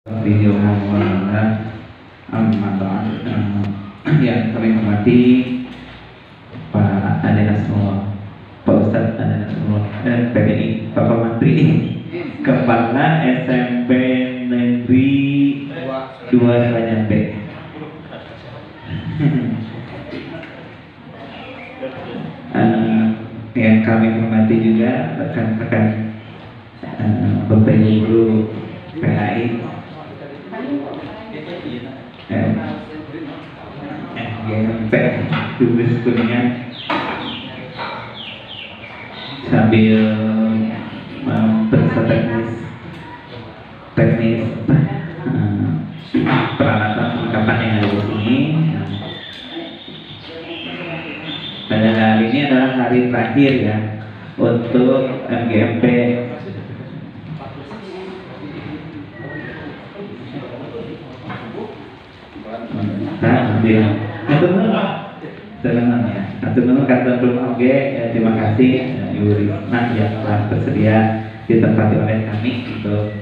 Video maulana yang kami hormati Pak Adena semua, Pak Ustadz Adena semua, dan PDI Bapak Menteri, Kepala SMP Negeri 2 Selanjang B. Yang kami hormati juga rekan-rekan Bapak Guru PAI, GMP, tugas kuliah, sambil periksa teknis peralatan perlengkapan yang ada di sini. Pada hari ini adalah hari terakhir ya untuk MGMP. Terima kasih Ibu Risma yang telah bersedia ditempati oleh kami untuk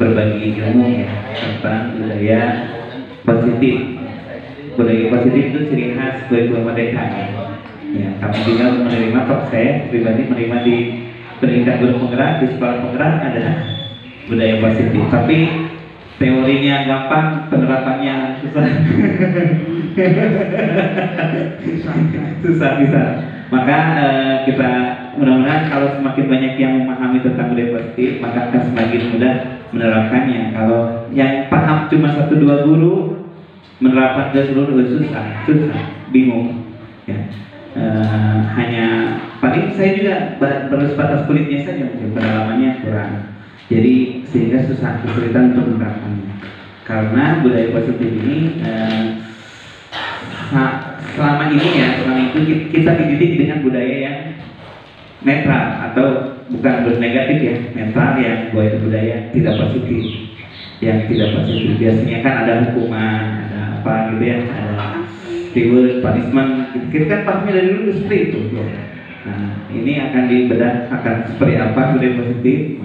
berbagi ilmu ya tentang budaya positif. Budaya positif itu ciri khas kurikulum merdeka ya. Kami juga menerima, saya pribadi menerima di pendidikan guru penggerak, di sekolah penggerak ada budaya positif, tapi teorinya gampang, penerapannya susah. susah bisa. Maka kita mudah-mudahan kalau semakin banyak yang memahami tentang budaya positif, maka akan semakin mudah menerapkannya. Kalau yang paham cuma 1-2 guru, menerapkan ke seluruh susah, bingung. Ya. Hanya paling saya juga baru sebatas kulitnya saja, pendalamannya kurang. Jadi sehingga susah, kesulitan untuk menerapkannya. Karena budaya positif ini selama itu kita dididik dengan budaya yang netral atau bukan bernegatif ya, netral yang bahwa itu budaya tidak positif. Yang tidak positif biasanya kan ada hukuman, ada apa gitu ya, ada reward, punishment. Kita kan pahamnya dari dulu seperti itu. Nah, ini akan dibedah akan seperti apa budaya positif.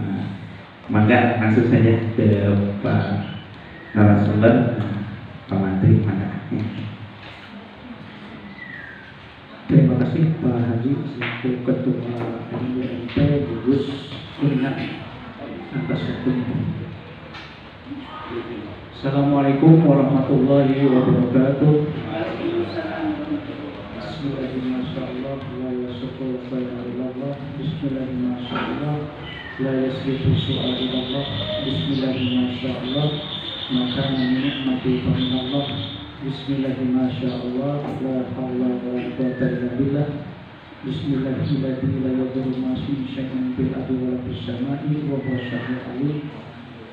Maka langsung saja ke Pak narasumber, Pak Menteri. Terima kasih Pak Haji selaku Ketua MGMP Gugus Kuningan atas waktunya. Assalamualaikum warahmatullahi wabarakatuh. Bismillahirrahmanirrahim. Bismillahirrahmanirrahim. La yasrifu su'adillallah. Bismillahirrahmanirrahim. Maka nikmati Allah. Bismillahirrahmanirrahim. La hawla wa la quwwata illa billah. Bismillahirrahmanirrahim. La yadurru ma syai'un fil ardi wa la fis samai wa huwa as-sami'ul 'alim.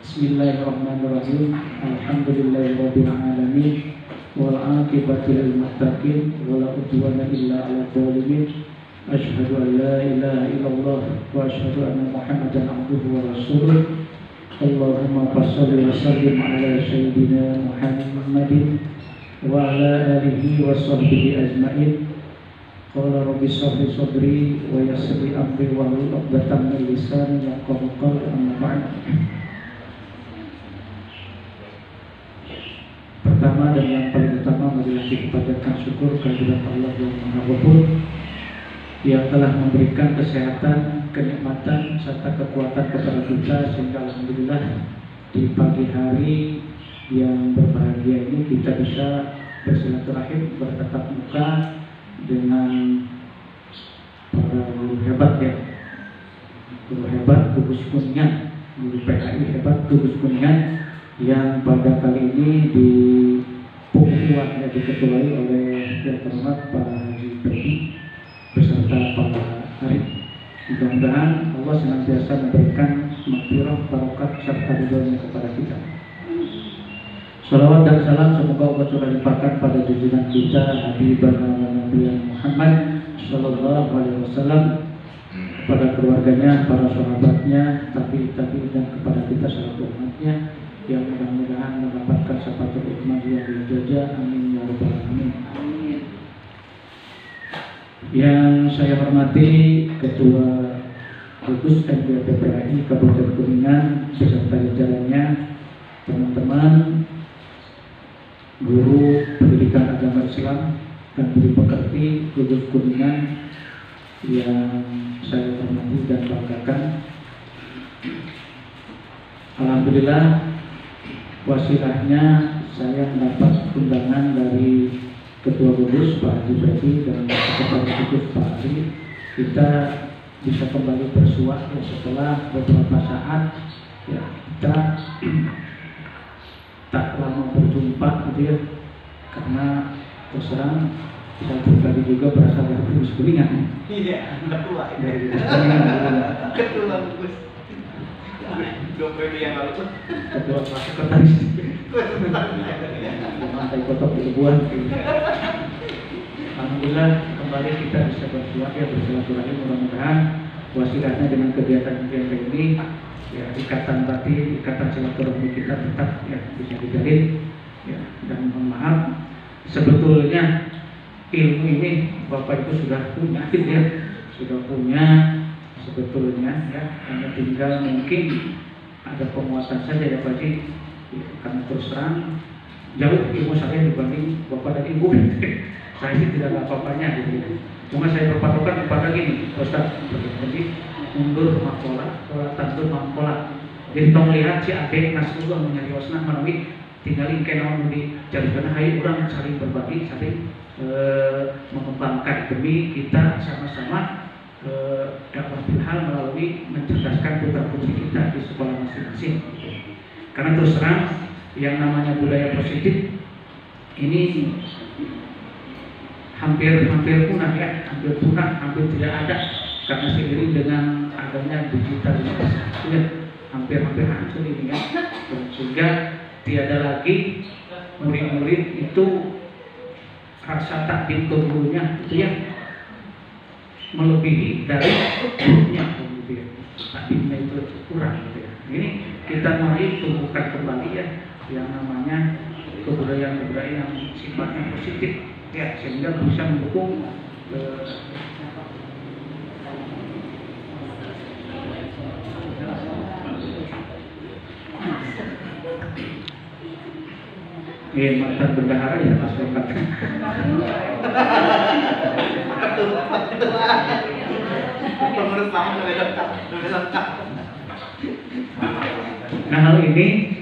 Bismillahirrahmanirrahim. Alhamdulillahirabbil alamin. Wal 'aqibatu lil muttaqin wa la udwana illa 'alal zalimin. Asyhadu an la ilaha illallah wa asyhadu anna Muhammadan 'abduhu wa rasuluh. Allahumma shalli wa sallim ala sayyidina Muhammadin wa ala alihi wa sahbihi ajma'in. Qala rabbi shrah li sadri wa yassir li amri wa hlul 'uqdatam min lisani yafqahu qawli. Amma ba'd. Pertama dan yang paling utama marilah kita panjatkan syukur kehadirat Allah yang Maha Ghafur yang telah memberikan kesehatan, kenikmatan serta kekuatan kepada kita sehingga alhamdulillah di pagi hari yang berbahagia ini kita bisa bersilaturahim, bertatap muka dengan para guru hebat ya, guru hebat Gugus Kuningan, guru PAI hebat Gugus Kuningan yang pada kali ini dipukul diketuai oleh yang terhormat Pak Haji Pedi beserta para Arif. Mudah-mudahan Allah senantiasa memberikan maghfirah, barokah serta ridhonya kepada kita. Salawat dan salam semoga Allah curah limpahkan pada junjungan kita Habibana wa Nabiyana Muhammad sallallahu alaihi wasallam, kepada keluarganya, para sahabatnya, tapi dan kepada kita selaku umatnya yang mudah-mudahan mendapatkan syafaat hikmah yang dijajah. Amin ya rabbal alamin. Yang saya hormati Ketua Gugus MGMP PAI Kabupaten Kuningan beserta jajarannya, guru pendidikan agama Islam dan budi pekerti Gugus Kuningan yang saya hormati dan banggakan. Alhamdulillah, wasilahnya saya mendapat undangan dari Ketua Gugus Pak Haji Freddy dan Sekretaris Gugus Pak Ali. Kita bisa kembali bersua ya, setelah beberapa saat ya, kita tak lama berjumpa gitu ya, karena terus terang saya pribadi juga berasal dari Gugus Kuningan. Iya, ketua Dari Gugus Kuningan, ketua Gugus 2 periode yang lalu. ketua kelas sekretaris lantai kotak di Lebuan. Alhamdulillah kembali kita bisa bersua ya, bersilaturahim. Mudah-mudahan wasilahnya dengan kegiatan-kegiatan ini ya, ikatan batin, ikatan silaturahmi kita tetap ya bisa dijalin ya. Dan mohon maaf, sebetulnya ilmu ini Bapak Ibu sudah punya ya, sudah punya sebetulnya ya, hanya tinggal mungkin ada penguatan saja ya Pak Haji ya, karena terus terang jauh ilmu saya dibanding Bapak dan Ibu. Saya sih tidak ada apa-apanya gitu ya. Cuma saya berpatokan kepada gini, Ustaz, jadi mundur makola, tandur makola. Jadi tong lihat si Ade Nasrullah menyariosna menawi tinggalin kenaon di jadikan hai orang saling berbagi, saling mengembangkan demi kita sama-sama dakwah hal melalui mencerdaskan putra-putri kita di sekolah masing-masing. Karena terus terang yang namanya budaya positif ini hampir punah ya, hampir punah, hampir tidak ada karena seiring dengan adanya digitalisasi ya, hampir hancur ini ya. Sehingga tiada lagi murid-murid itu rasa takdim ke gurunya itu ya melebihi dari gurunya gitu ya. Takdimnya itu kurang gitu ya. Ini kita mari tumbuhkan kembali ya yang namanya kebudayaan-kebudayaan yang sifatnya positif ya, sehingga bisa mendukung mantan bendahara ya Mas Bapak. Pengurus lama udah lengkap. Nah, hal ini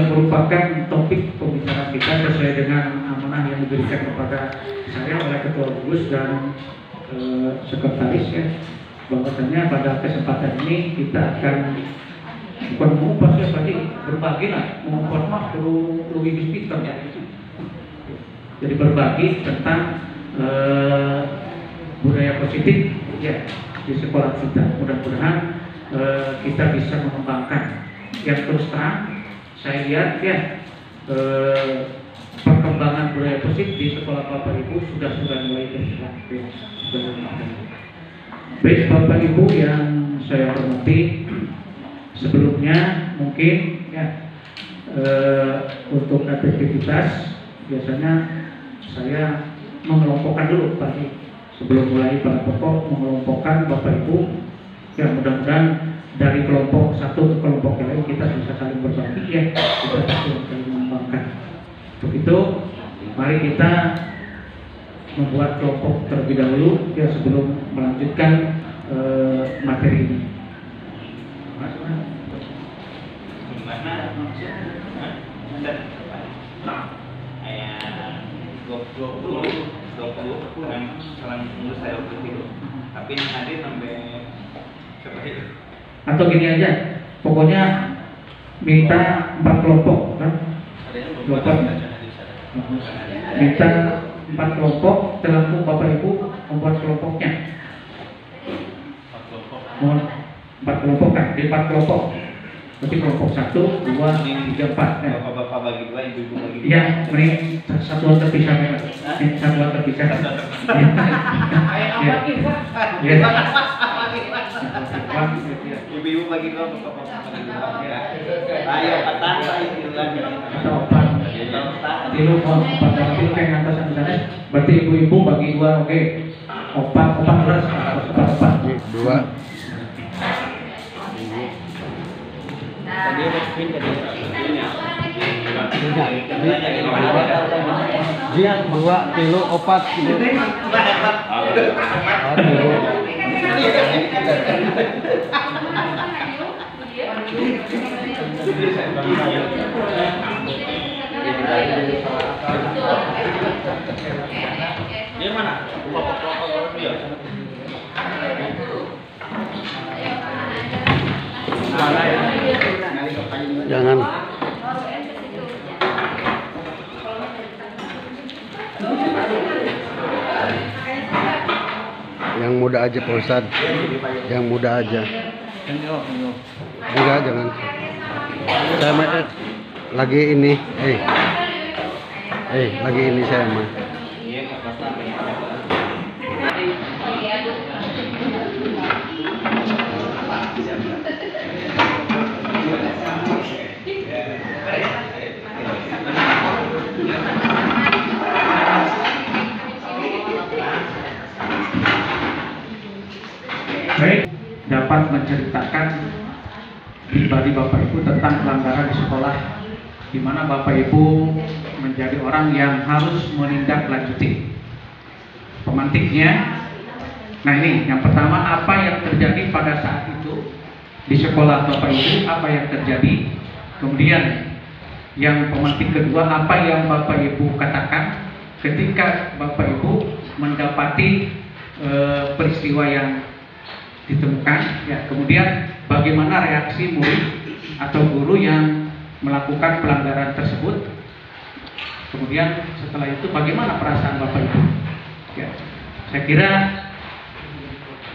merupakan topik pembicaraan kita sesuai dengan amanah yang diberikan kepada saya oleh Ketua Gugus dan Sekretaris ya, bahwasanya pada kesempatan ini kita akan bukan mengupas ya tadi berbagi lah, mengupas mah perlu lebih speaker ya. Jadi berbagi tentang budaya positif ya di sekolah kita. Mudah-mudahan kita bisa mengembangkan. Yang terus terang saya lihat ya perkembangan budaya positif di sekolah Bapak Ibu sudah mulai berjalan. Baik Bapak Ibu yang saya hormati, sebelumnya mungkin ya untuk aktivitas biasanya saya mengelompokkan dulu Pak, sebelum mulai pada pokok mengelompokkan Bapak Ibu ya, mudah-mudahan dari kelompok satu ke kelompok yang lain kita bisa saling berbagi ya, kita saling mengembangkan. Untuk itu mari kita membuat kelompok terlebih dahulu ya sebelum melanjutkan materi ini. Gimana maksudnya? Kayak 20 yang salah ngurus saya waktu itu, tapi yang hadir sampai siapa itu? Atau gini aja, pokoknya minta 4 kelompok kan? Kelompok. Minta 4 kelompok, terlalu Bapak Ibu membuat kelompoknya. 4 kelompok kan? Di 4 kelompok. Berarti kelompok 1, 2, 3, 4 ya. Bapak-bapak bagi 2, ibu-ibu bagi 2. Iya, mending satuan terpisah memang. Satuan terpisah. Iya. Iya. Ibu-ibu bagi 2, bapak-bapak bagi 2. Ya. Ayo, patah, Atau 4. Tilu, 4 berarti lu kayak ngatas di sana. Berarti ibu-ibu bagi 2, oke. 4 belas, 4. 2. Tadi ada pin tadi. Dia 2 kilo opat gitu. Dia mana? Dia. Jangan. Yang muda aja Pak Ustad. Yang muda aja. Enggak, jangan. Saya lagi ini. Lagi ini saya mah. Baik, dapat menceritakan pribadi Bapak Ibu tentang pelanggaran di sekolah, di mana Bapak Ibu menjadi orang yang harus menindaklanjuti. Pemantiknya, nah ini yang pertama, apa yang terjadi pada saat itu di sekolah Bapak Ibu, apa yang terjadi. Kemudian yang pemantik kedua, apa yang Bapak Ibu katakan ketika Bapak Ibu mendapati peristiwa yang ditemukan, ya. Kemudian bagaimana reaksi murid atau guru yang melakukan pelanggaran tersebut. Kemudian setelah itu bagaimana perasaan Bapak Ibu, ya. Saya kira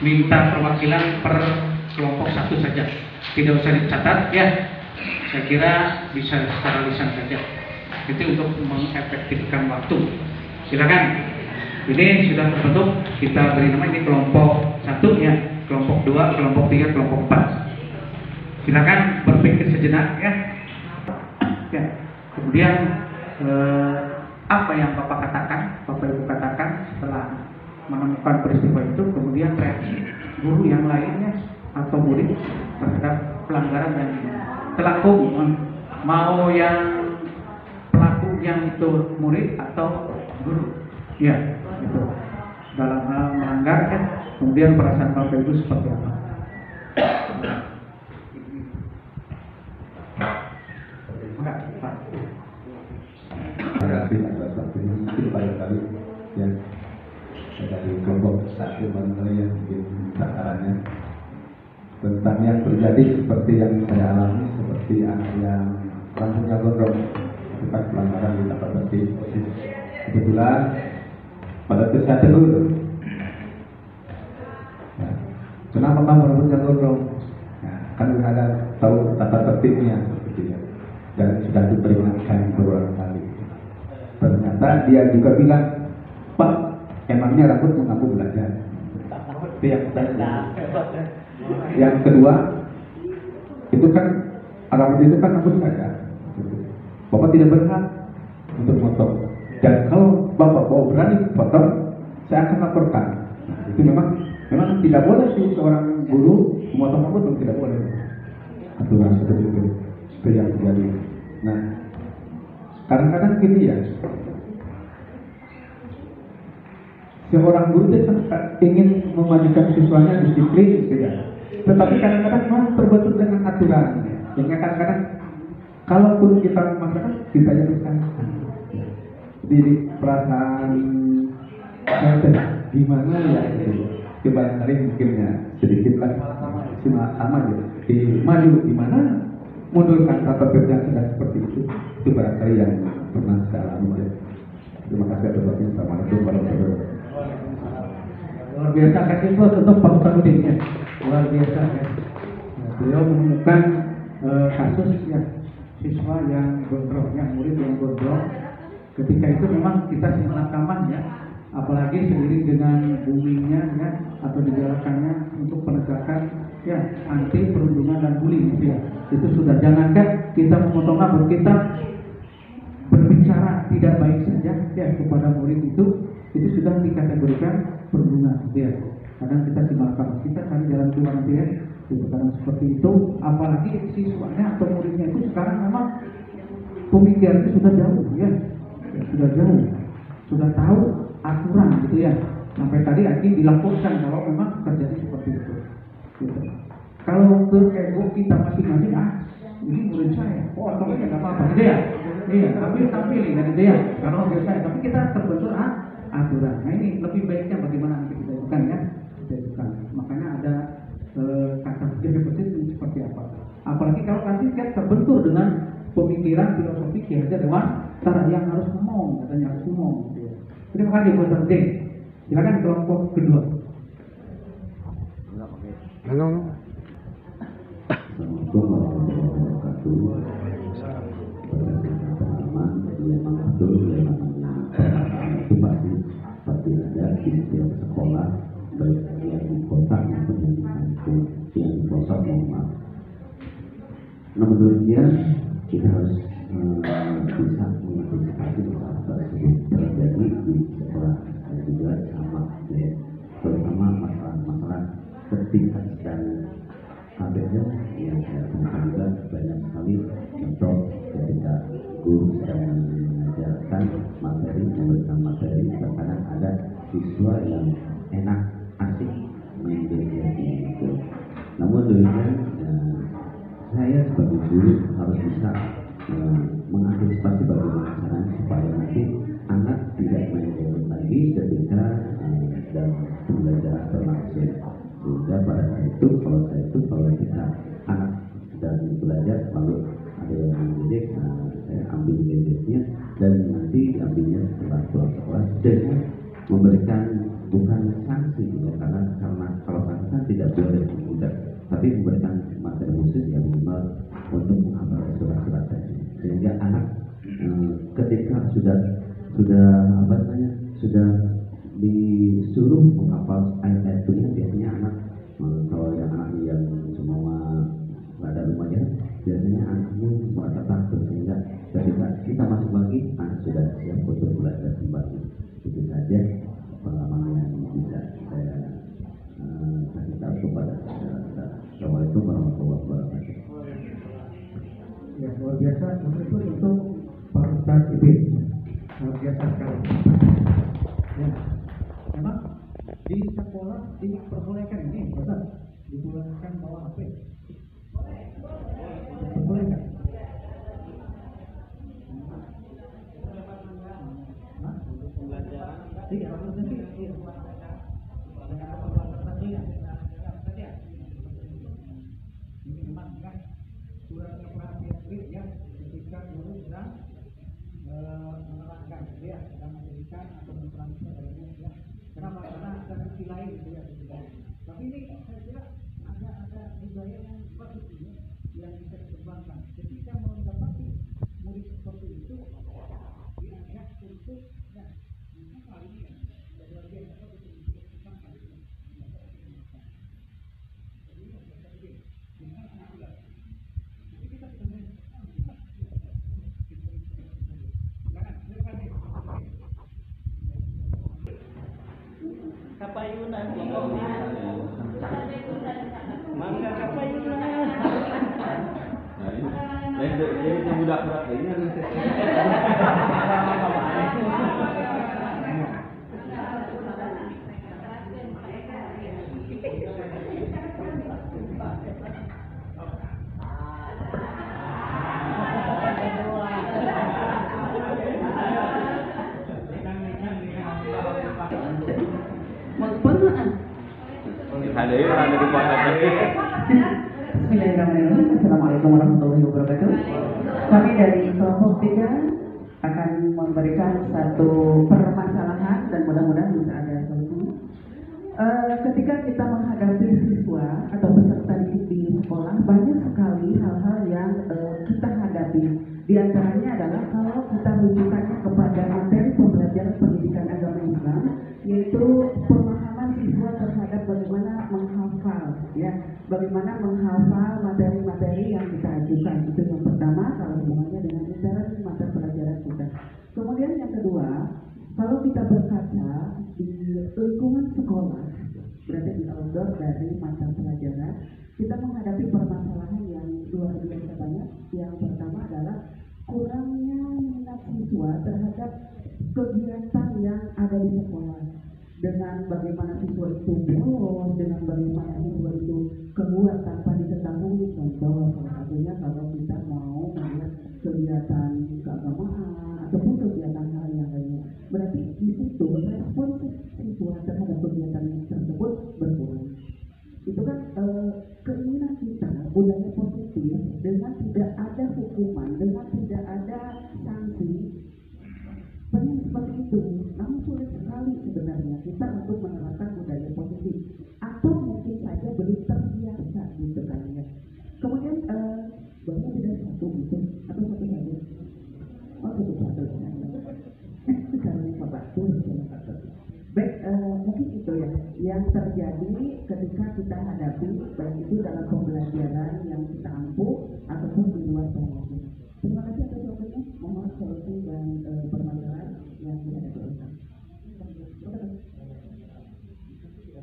minta perwakilan per kelompok satu saja, tidak usah dicatat, ya. Saya kira bisa secara lisan saja, itu untuk mengefektifkan waktu. Silakan. Ini sudah terbentuk, kita beri nama ini kelompok 1, ya, kelompok 2, kelompok 3, kelompok 4. Silakan berpikir sejenak, ya. Ya. Kemudian apa yang Bapak katakan, Bapak Ibu katakan setelah menemukan peristiwa itu, kemudian reaksi guru yang lainnya atau murid terhadap pelanggaran yang terlaku, mau yang pelaku yang itu murid atau guru, ya. Itu dalam hal melanggar, kan, kemudian perasaan Bapak Ibu seperti apa? Terima kasih atas waktunya. Mungkin pada kali ya dari kelompok satu mana yang bikin sasarannya tentang yang terjadi seperti yang saya alami, seperti anak yang rambutnya gondrong, itu kan pelanggaran di tempat tertib. Kebetulan pada saya tegur, ya, kenapa kamu rambutnya gondrong? Nah, kan ada tahu tata tertibnya sepertinya, dan sudah diperingatkan berulang kali. Ternyata dia juga bilang, Pak, emangnya rambut mengganggu belajar? Itu yang pertama. Yang kedua, itu kan rambut itu kan rambut saya. Bapak tidak berhak untuk potong. Dan kalau Bapak mau berani potong, saya akan laporkan. Nah, itu memang tidak boleh sih seorang guru memotong rambut, tidak boleh. Aturan seperti itu yang terjadi. Nah, kadang-kadang gini ya, seorang guru itu ingin memajukan siswanya disiplin, gitu ya. Tetapi kadang-kadang memang terbentur dengan aturan, sehingga kadang-kadang kalaupun kita memaksakan, kita yang bisa di perasaan gimana ya, gitu. Coba kali mungkinnya sedikit lah, sama aja. Di maju gimana? Mundurkan tata kerja sudah seperti itu barangkali yang pernah saya alami. Terima kasih atas waktunya. Assalamualaikum warahmatullahi wabarakatuh. Luar biasa, kasih slot untuk Pak Ustadudin, ya. Luar biasa, ya. Nah, beliau menemukan kasus, ya, siswa yang gondrong, yang murid yang gondrong. Ketika itu memang kita simak-rekaman, ya, apalagi seiring dengan boomingnya, ya, atau digalakannya untuk penegakan, ya, anti perundungan dan bullying, gitu, ya. Itu sudah, jangankan kita memotong rambut, kita berbicara tidak baik saja, ya, kepada murid itu sudah dikategorikan perundungan, gitu, ya. Kadang kita simak-rekaman, kita cari jalan keluar, nanti, ya, itu kadang seperti itu. Apalagi siswanya atau muridnya itu sekarang memang pemikirannya sudah jauh ya, sudah jauh, sudah tahu aturan gitu ya. Sampai tadi Aki dilaporkan kalau memang terjadi seperti itu. Gitu. Kalau ke ego kita masing-masing, ini murid saya, kalau ini nggak apa-apa gitu ya. Iya, tapi pilih kan gitu ya. Kalau murid saya, tapi kita terbentur aturan. Nah ini lebih baiknya bagaimana nanti kita lakukan ya. Kita lakukan. Makanya ada kata fikih seperti apa. Apalagi kalau nanti kita terbentur dengan pemikiran filosofi kiaja dewasa yang harus ngomong, katanya harus ngomong. Gitu ya. Terima kasih buat penting. Silakan kelompok kedua. Halo. Assalamualaikum warahmatullahi wabarakatuh. Berdasarkan pengalaman, memang betul yang namanya permasalahan itu pasti ada di setiap sekolah, baik yang di kota maupun yang di pelosok, mohon maaf. Namun demikian kita harus bisa mengantisipasi masalah tersebut terjadi di sekolah dan juga sama ya, terutama masalah ketika dan KBL yang saya temukan juga banyak sekali contoh ketika guru sedang mengajarkan materi, memberikan materi, terkadang ada siswa yang enak, asik main game itu. Namun demikian saya sebagai guru harus bisa mengantisipasi bagaimana caranya supaya nanti anak tidak main game lagi ketika dan pembelajaran berlangsung. Sehingga pada saat itu kalau kita anak sedang belajar lalu ada yang mendidik, saya ambil gadgetnya dan nanti ambilnya setelah pulang sekolah dengan memberikan bukan sanksi gitu, karena kalau sanksi kan tidak boleh tidak, tapi memberikan materi khusus yang minimal untuk menghafal surat-surat tadi, sehingga anak ketika sudah disuruh menghafal ayat-ayat itu, biasanya anak kalau yang anak yang semua ada rumahnya, biasanya anaknya merasa takut, sehingga ketika kita masuk lagi anak sudah siap untuk belajar kembali. Itu saja pengalaman yang bisa saya kasih tahu kepada saudara. Assalamualaikum warahmatullahi wabarakatuh. Ya, luar biasa untuk Pak Ustadz Ibin, luar biasa sekali. Ya, memang di sekolah diperbolehkan ini, Ustaz, diperbolehkan bawa HP. Diperbolehkan. Iya, nanti. Ini memang kan surat perhatian ya, ketika guru sedang menerangkan, ya, sedang memberikan atau menerangkan dalamnya, ya. Kenapa? Karena ada sisi lain, ya. Tapi ini saya kira ada budaya yang bagus ini yang bisa dikembangkan. Ketika mendapati murid seperti itu, diajak untuk, ya, ini hal ini ya, luar biasa betul dikembangkan. Kapayunan mangga kapayunan. Nah, ini budak ini ada Bismillahirrahmanirrahim. Assalamualaikum warahmatullahi wabarakatuh. Kami dari kelompok 3 akan memberikan satu permasalahan dan mudah-mudahan bisa ada solusi. Ketika kita menghadapi siswa atau peserta didik di sekolah, banyak sekali hal-hal yang kita hadapi. Di antaranya adalah kalau kita rujukannya kepada materi pembelajaran pendidikan agama Islam, yaitu pemahaman siswa terhadap bagaimana menghafal, ya, bagaimana menghafal materi-materi yang kita ajukan. Itu yang pertama, kalau hubungannya dengan materi pelajaran kita. Kemudian yang kedua, kalau kita berkaca di lingkungan sekolah, berada di outdoor dari mata pelajaran, kita menghadapi permasalahan yang luar biasa banyak. Yang pertama adalah kurangnya siswa terhadap kegiatan yang ada di sekolah, dengan bagaimana siswa itu bolos, dengan bagaimana siswa itu keluar tanpa diketahui. Contoh salah satunya kalau kita mau melihat kegiatan keagamaan ataupun kegiatan hal yang lainnya, berarti di situ respon siswa terhadap kegiatan tersebut berkurang. Itu kan keinginan kita budaya positif dengan tidak ada hukuman, dengan tidak ada sanksi, pengen seperti itu. Namun sulit sekali sebenarnya kita untuk menerapkan budaya positif, atau mungkin saja belum terbiasa gitu kan ya. Kemudian baru tidak satu gitu atau satu saja. Oh satu sekarang coba tuh. Baik, mungkin itu ya yang terjadi ketika kita hadapi, baik itu dalam pembelajaran yang kita ampuh ataupun di luar sana. Terima kasih atas jawabannya. Mohon solusi dan permasalahan yang dihadapi oleh kami.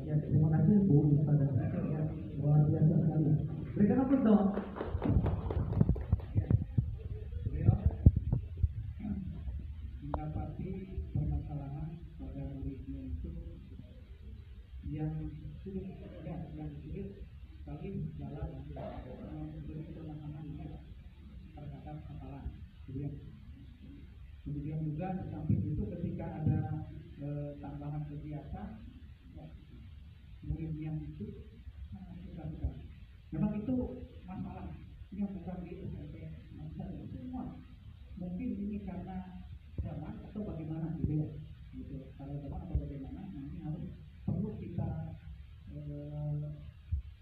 Ya, terima kasih Bu Ustazah. Ya, luar biasa sekali. Berikan aplaus dong. Ya, beliau mendapati permasalahan pada muridnya itu yang sulit, ya, yang sulit sekali dalam memberi pemahamannya terhadap hafalan. Kemudian juga di samping itu ketika ada tambahan kegiatan, ya, muridnya itu sangat susah sekali. Memang itu masalah yang bukan di SMP saja, semua. Mungkin ini karena zaman atau bagaimana gitu ya. Gitu. Kalau zaman atau bagaimana, nanti harus perlu kita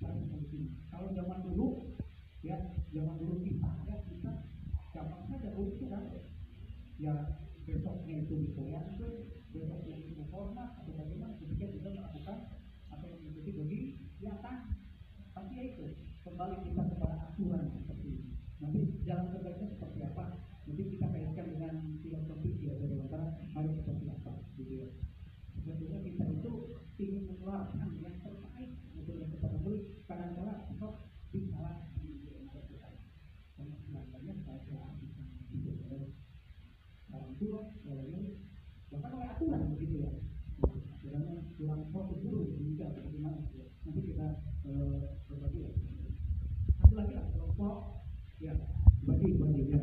cari solusinya. Kalau zaman dulu, ya zaman dulu kita ada kita gampang saja urus itu kan. Ya besoknya itu dipoyan itu, besoknya itu format atau bagaimana, ketika kita melakukan atau mengikuti kegiatan. Tapi ya itu kembali kita kepada aturan seperti ini. Nanti jalan terbaiknya seperti apa? Nanti kita kaitkan dengan filosofi ya dari antara harus seperti apa, gitu ya. Sebetulnya kita itu ingin mengeluarkan yang terbaik untuk yang kepada murid. Kadang-kadang kok disalah sebenarnya saya orang tua, bahkan oleh aturan begitu ya. Karena kurang prosedur juga bagaimana. Nanti kita berbagi ya. Satu lagi lah kelompok ya bagi ya.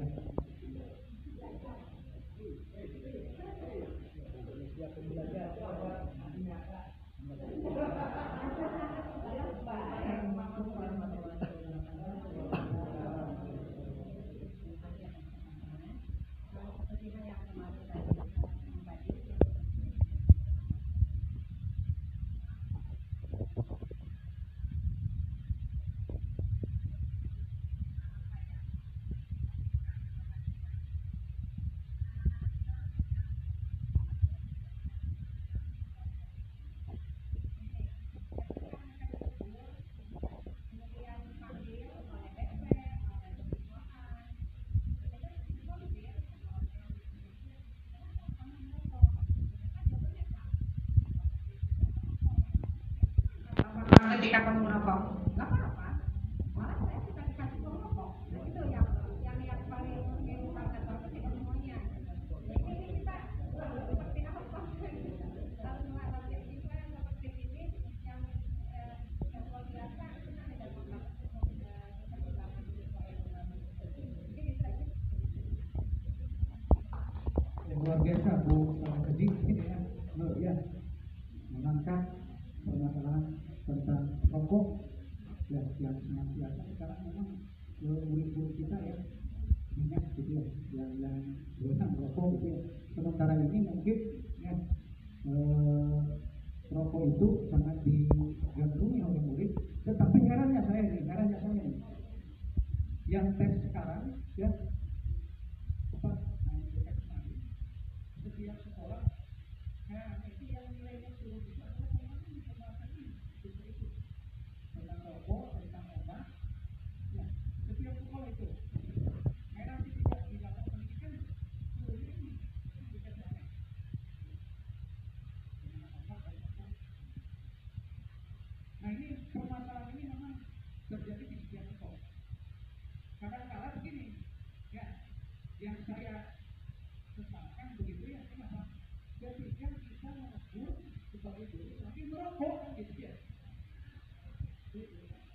Ketika kamu merokok, nggak apa-apa. Malah saya suka dikasih merokok. Nah, itu yang paling ketika semuanya. Jadi ini kita seperti apa? Kalau menghadapi siswa yang seperti ini, yang luar biasa, itu kan ada beberapa luar biasa Bu Kedik ini ya mengangkat permasalahan tentang rokok ya yang sangat biasa sekarang memang murid-murid kita ya banyak gitu ya yang bosan rokok gitu ya. Sementara ini mungkin ya rokok itu sangat digandrungi oleh murid, tetapi herannya saya nih yang tes sekarang ya apa setiap sekolah itu yang nilainya turun itu adalah tentang rokok, tentang obat, ya setiap sekolah itu. Heran tidak di dalam pendidikan turunnya ini bukan sana. Nah ini permasalahan ini memang terjadi di setiap sekolah. Kadang-kadang begini, ya yang saya tapi merokok gitu ya.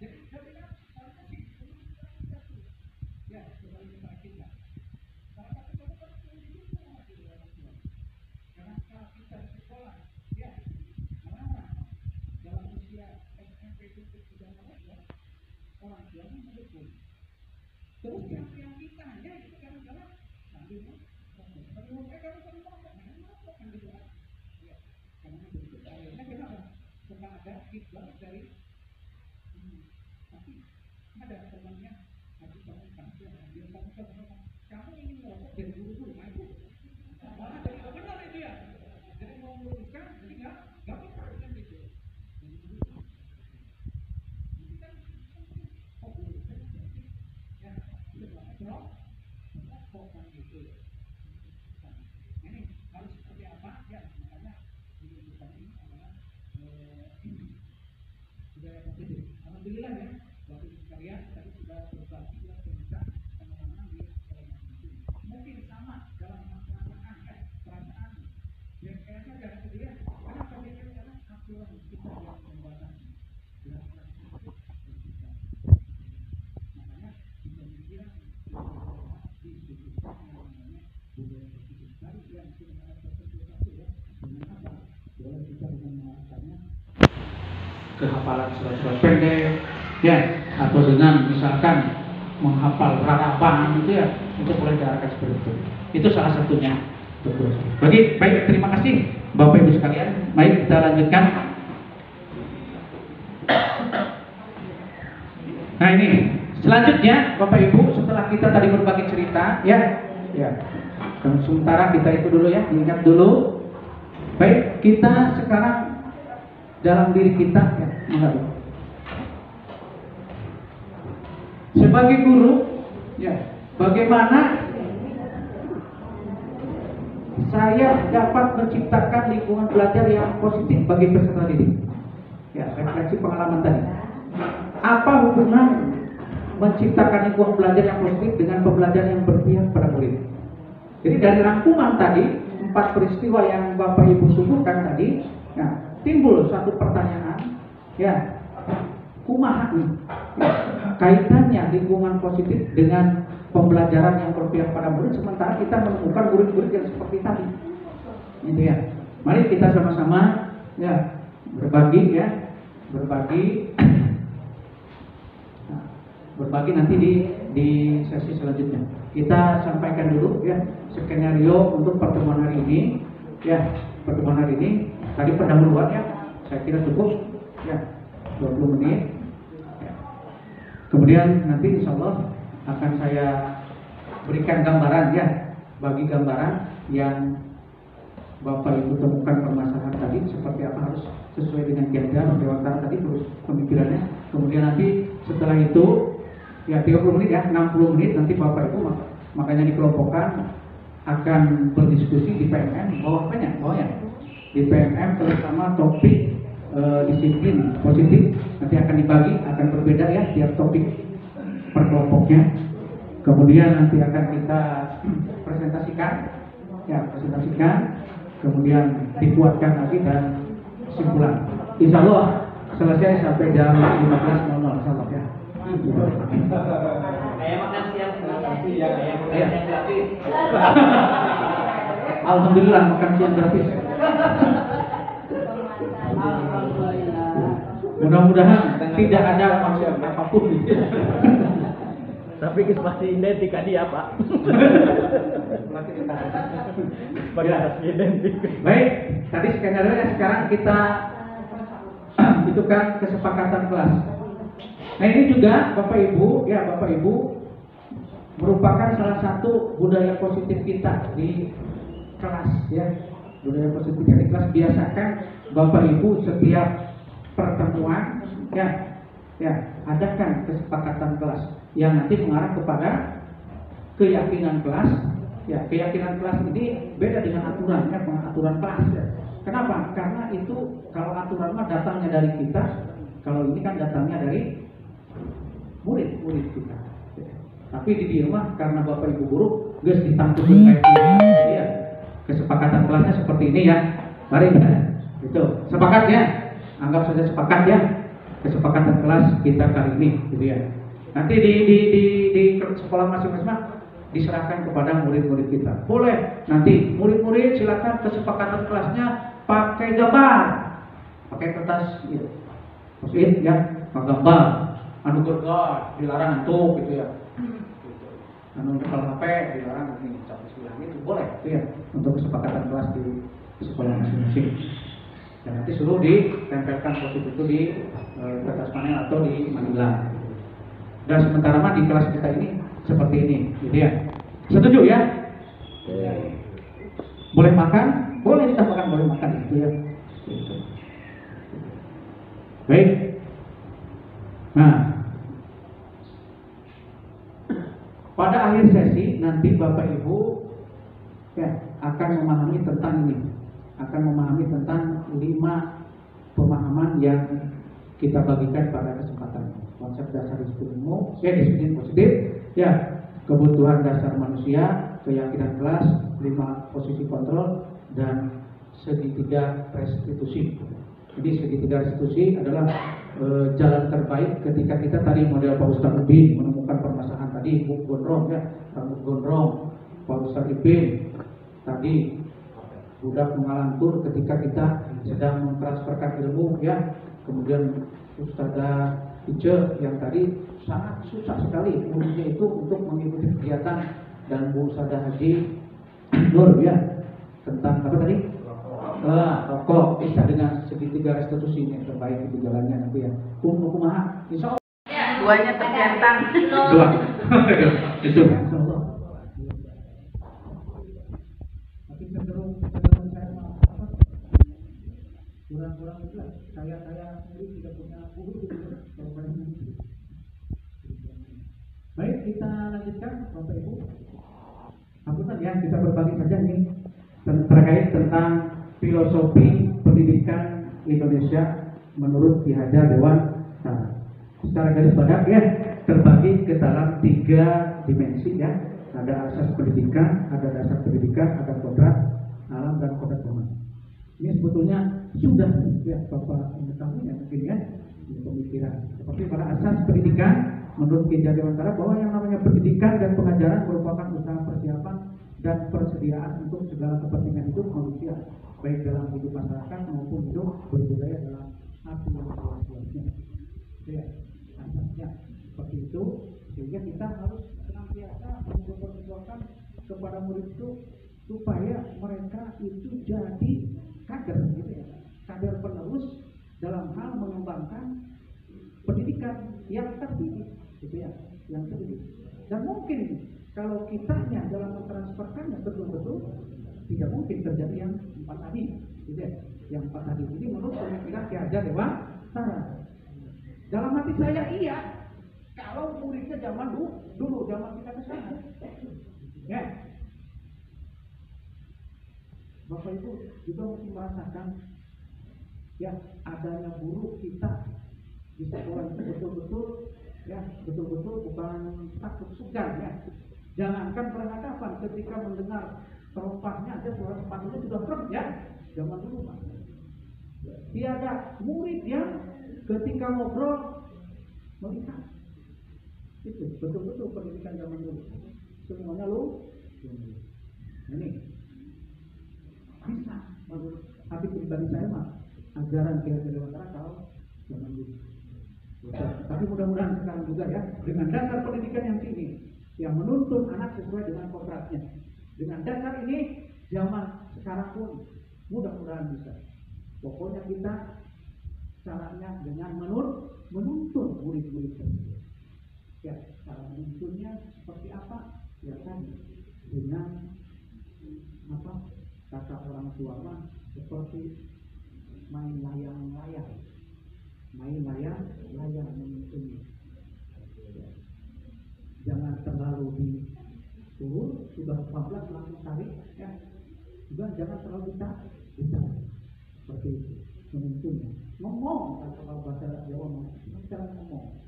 Jadi saya bilang ya kembali kepada kita. Salah satu kebutuhan hidup sama di orang tua. Karena kalau kita di sekolah, ya melarang dalam usia SMP itu sudah merokok, orang tua mendukung. Terus yang kita hanya itu kadang-kadang sambil merokok, kalau sambil merokok kan gitu kan. Ya, karena begitu. Akhirnya kenapa? Suka ada feedback dari tapi ada temannya habis bangun kampung, dia ngomong, kamu ingin merokok dari guru-guru, nah itu malah jadi benar itu ya. Jadi mau meluruskan, jadi nggak bisa kan gitu. Jadi kan fokus ya, itu banget merokok kan gitu. Nah, ini harus seperti apa ya, makanya dibutuhkan ini adalah budaya positif. Alhamdulillah ya, waktu itu sekalian tadi sudah berbagi ya cerita teman-teman di sekolah masing-masing. Mungkin sama dalam perasaan ya, perasaan yang kayaknya jangan kedua. Kenapa dia karena aturan kita yang membatasi. Makanya bisa dibilang di situ namanya budaya positif. Tadi yang sudah ada satu ya, dengan apa? Boleh kita dengan mengatakannya kehafalan surat-surat pendek ya, atau dengan misalkan menghafal rarapan gitu ya, itu boleh diarahkan seperti itu salah satunya. Betul. Baik, terima kasih Bapak Ibu sekalian. Baik, kita lanjutkan. Nah ini selanjutnya Bapak Ibu, setelah kita tadi berbagi cerita ya dan sementara kita itu dulu ya, ingat dulu. Baik, kita sekarang dalam diri kita ya, sebagai guru ya, bagaimana saya dapat menciptakan lingkungan belajar yang positif bagi peserta didik ya, refleksi pengalaman tadi. Apa hubungan menciptakan lingkungan belajar yang positif dengan pembelajaran yang berpihak pada murid? Jadi dari rangkuman tadi 4 peristiwa yang Bapak Ibu suguhkan tadi, nah timbul satu pertanyaan ya, kumaha nih kaitannya lingkungan positif dengan pembelajaran yang berpihak pada murid, sementara kita menemukan murid-murid yang seperti tadi gitu ya. Mari kita sama-sama ya berbagi nanti di sesi selanjutnya. Kita sampaikan dulu ya skenario untuk pertemuan hari ini ya. Pertemuan hari ini tadi pendahuluan ya, saya kira cukup ya 20 menit ya. Kemudian nanti insya Allah akan saya berikan gambaran ya, bagi gambaran yang Bapak Ibu temukan permasalahan tadi seperti apa, harus sesuai dengan kiat Dewantara tadi terus pemikirannya. Kemudian nanti setelah itu ya 30 menit ya, 60 menit nanti Bapak Ibu makanya dikelompokkan akan berdiskusi di PMM bawahnya di PMM terutama topik disiplin positif. Nanti akan dibagi, akan berbeda ya tiap topik per kelompoknya. Kemudian nanti akan kita presentasikan, kemudian dikuatkan lagi dan kesimpulan. Insya Allah selesai sampai jam 15.00 insya Allah ya. Ayah makan siang gratis ya, ayah makan siang gratis. Alhamdulillah makan siang gratis. Mudah-mudahan tidak ada maksud apapun gitu. Tapi pasti identik dia Pak. Pasti identik. Baik, tadi skenario yang sekarang kita itu kan kesepakatan kelas. Nah ini juga Bapak Ibu merupakan salah satu budaya positif kita di kelas ya. Budaya positif kita di kelas, biasakan Bapak Ibu setiap pertemuan ya adakan kesepakatan kelas yang nanti mengarah kepada keyakinan kelas. Ya, keyakinan kelas ini beda dengan aturan ya, aturan kelas ya. Kenapa? Karena itu kalau aturan mah datangnya dari kita, kalau ini kan datangnya dari murid kita. Tapi di dia mah karena Bapak Ibu guru geus ditangkut kayak ya. Kesepakatan kelasnya seperti ini ya. Mari kita Itu sepakat ya, anggap saja sepakat ya, kesepakatan kelas kita kali ini, gitu ya. Nanti di sekolah masing-masing diserahkan kepada murid-murid kita. Boleh nanti murid-murid silakan kesepakatan kelasnya pakai gambar, pakai kertas gitu, post-it ya, gambar, anu gergar dilarang untuk gitu ya, gitu. Anu nempel HP dilarang ini, capek silang itu boleh, itu ya, untuk kesepakatan kelas di sekolah masing-masing. Dan nanti suruh ditempelkan post-it itu di kertas panel atau di manila. Dan sementara mah di kelas kita ini seperti ini, gitu ya. Setuju ya? Boleh makan? Boleh ditambahkan boleh makan gitu ya. Gitu. Baik. Nah, pada akhir sesi nanti Bapak Ibu ya akan memahami tentang ini, akan memahami tentang 5 pemahaman yang kita bagikan pada kesempatan konsep dasar disiplin umum, disiplin positif, ya kebutuhan dasar manusia, keyakinan kelas, 5 posisi kontrol, dan segitiga restitusi. Jadi segitiga restitusi adalah jalan terbaik ketika kita tadi model Pak Ustadz Ibin menemukan permasalahan tadi, rambut gondrong ya, rambut gondrong, Pak Ustadz Ibin tadi budak mengalantur ketika kita sedang mentransferkan ilmu ya, kemudian Ustadzah Ice yang tadi sangat susah sekali umumnya itu untuk mengikuti kegiatan, dan Bu Ustadzah Haji Nur ya tentang apa tadi? Rokok bisa dengan segitiga restitusi yang terbaik itu jalannya nanti ya. Kumaha? Insya Allah. Ya, duanya tercentang. Dua. Itu. Insya Allah. Tapi cenderung saya apa? Kurang jelas. Saya sendiri tidak punya guru gitu. Baik, kita lanjutkan Bapak Ibu. Ampunkan ya, kita berbagi saja nih terkait tentang filosofi pendidikan Indonesia menurut Ki Hajar Dewantara. Secara garis besar ya terbagi ke dalam 3 dimensi ya. Ada asas pendidikan, ada dasar pendidikan, ada kodrat alam dan kodrat Tuhan. Ini sebetulnya sudah ya Bapak mengetahuinya mungkin ya di pemikiran. Seperti pada asas pendidikan menurut Ki Hajar Dewantara bahwa yang namanya pendidikan dan pengajaran merupakan usaha persiapan dan persediaan untuk segala kepentingan hidup manusia, baik dalam hidup masyarakat maupun hidup berbudaya dalam arti yang luas-luasnya. Ya, asasnya seperti itu, sehingga kita harus senantiasa memperjuangkan kepada murid itu supaya mereka itu jadi kader, gitu ya, kader penerus dalam hal mengembangkan pendidikan yang terdidik, gitu ya, yang terdidik. Dan mungkin kalau kitanya dalam mentransferkannya betul-betul tidak mungkin terjadi yang 4 tadi, gitu ya. Yang 4 tadi ini menurut pemikiran Ki Hajar Dewantara. Dalam hati saya iya, kalau muridnya zaman dulu zaman kita kesana, ya. Bapak Ibu juga mesti merasakan ya adanya guru kita di sekolah itu betul-betul bukan takut segan ya. Jangankan percakapan, ketika mendengar teropasnya aja suara sepatunya sudah serem ya. Zaman dulu Pak. Tiada murid yang ketika ngobrol melihat. Itu betul-betul pendidikan zaman dulu. Semuanya lu. Ini bisa menurut hati pribadi saya mah ajaran Ki Hajar Dewantara kalau zaman dulu. Tapi mudah-mudahan sekarang juga ya dengan dasar pendidikan yang tinggi yang menuntun anak sesuai dengan kodratnya. Dengan dasar ini zaman sekarang pun mudah-mudahan bisa. Pokoknya kita caranya dengan menuntun murid-murid tersebut. Ya, cara menuntunnya seperti apa? Ya kan dengan apa? Kata orang tua mah seperti main layang-layang. Main layang menuntunnya. Jangan terlalu diturun, sudah 14 langsung tarik ya. Juga jangan terlalu ditarik. Seperti itu menuntunnya. Ngomong kalau bahasa Jawa jangan ngomong.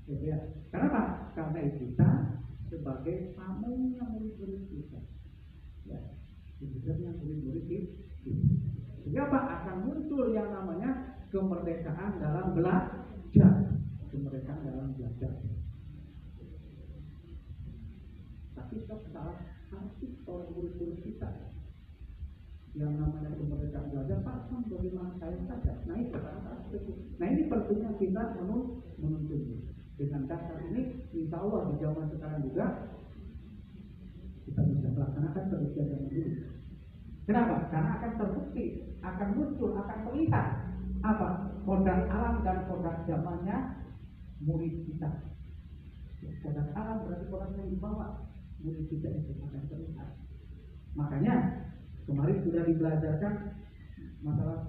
Ya. Kenapa? Karena kita sebagai tamunya murid-murid kita. Ya, sebenarnya murid-murid kita. Sehingga apa? Akan muncul yang namanya kemerdekaan dalam belajar. Kemerdekaan dalam belajar. Tapi tetap harus oleh guru-guru kita yang namanya kemerdekaan belajar paham bagaimana saya saja. Nah itu nah ini perlunya kita menuntut dengan dasar ini. Insya Allah di zaman sekarang juga kita bisa melaksanakan penelitian yang dulu. Kenapa? Karena akan terbukti, akan muncul, akan terlihat apa kodrat alam dan kodrat zamannya murid kita. Kodrat alam berarti kodrat yang dibawa murid kita itu akan terlihat. Makanya kemarin sudah dibelajarkan masalah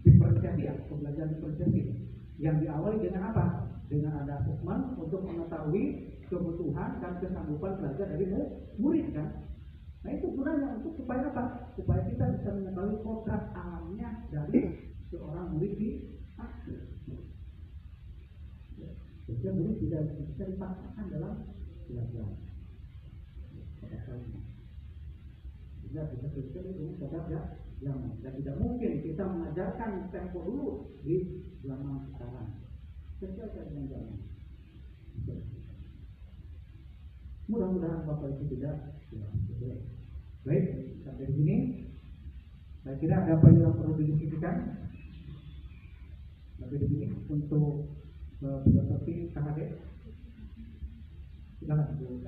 diferensiasi ya, pembelajaran diferensiasi yang diawali dengan apa? Dengan ada asesmen untuk mengetahui kebutuhan dan kesanggupan belajar dari murid kan. Nah itu gunanya untuk supaya apa? Supaya kita bisa mengetahui kodrat alamnya dari seorang murid di akhir. Sehingga murid tidak bisa dipaksakan dalam belajar. Sehingga kita berikan itu kodrat ya, yang dan tidak mungkin kita mengajarkan tempo dulu di zaman sekarang. Sesuai dengan zaman. Mudah-mudahan Bapak Ibu tidak ya. Baik, sampai sini. Saya kira ada apa yang perlu didiskusikan. Sampai di sini untuk filosofi KHD. Silakan Bu.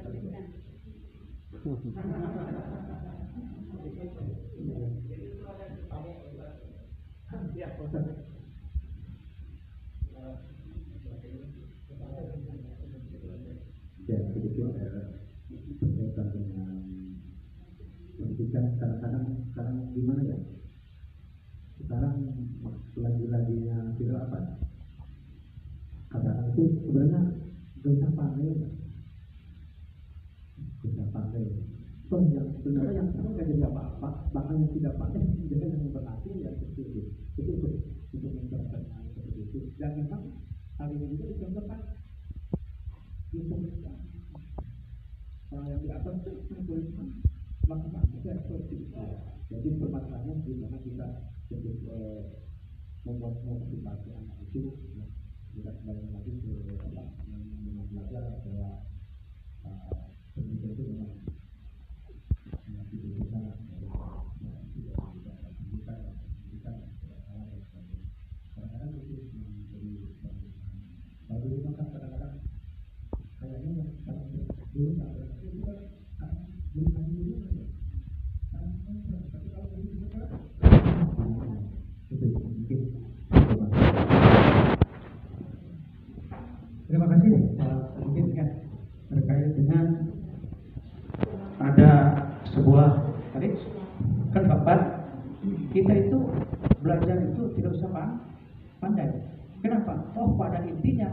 Ya, ya sedikit berkaitan dengan pendidikan sekarang gimana ya? Sekarang lagi-laginya viral apa? Kadang itu sebenarnya dosa pandai. Toh yang sebenarnya yang sama nggak jadi apa-apa, bahkan yang tidak pandai jadi yang berarti ya seperti itu untuk mencontohkan seperti itu. Dan memang hal ini juga dicontohkan di pemerintah. Orang yang di atas itu melakukan juga seperti itu. Jadi permasalahannya di mana kita untuk membuat motivasi anak itu tidak kembali lagi ke yang belajar bahwa pendidikan itu memang tidak bisa kadang-kadang itu menjadi lalu maka kadang-kadang kayaknya yang sekarang dulu nggak ada itu juga belum ada dulu aja tapi kalau dulu juga itu mungkin Terima kasih. Mungkin kan terkait dengan ada sebuah tadi kan Bapak kita itu belajar itu tidak usah pandai. Kenapa? Oh pada intinya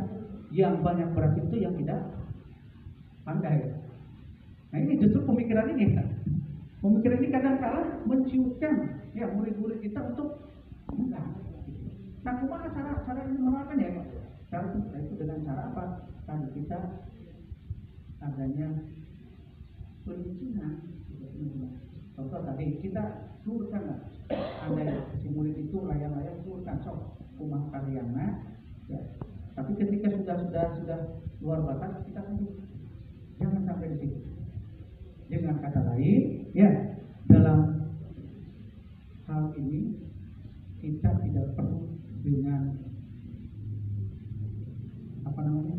yang banyak berat itu yang tidak pandai. Nah ini justru pemikiran ini kan. Pemikiran ini kadang-kala menciutkan ya murid-murid kita untuk enggak. Nah kumaha cara ini menerapkan ya Pak? Cara itu dengan cara apa? Tadi kita adanya perizinan. Contoh tadi kita surkan lah. Andai si murid itu layang-layang surkan sok rumah karyana. Ya. Tapi ketika sudah luar batas kita lanjut. Jangan sampai di situ. Dengan kata lain, ya dalam hal ini kita tidak perlu dengan apa namanya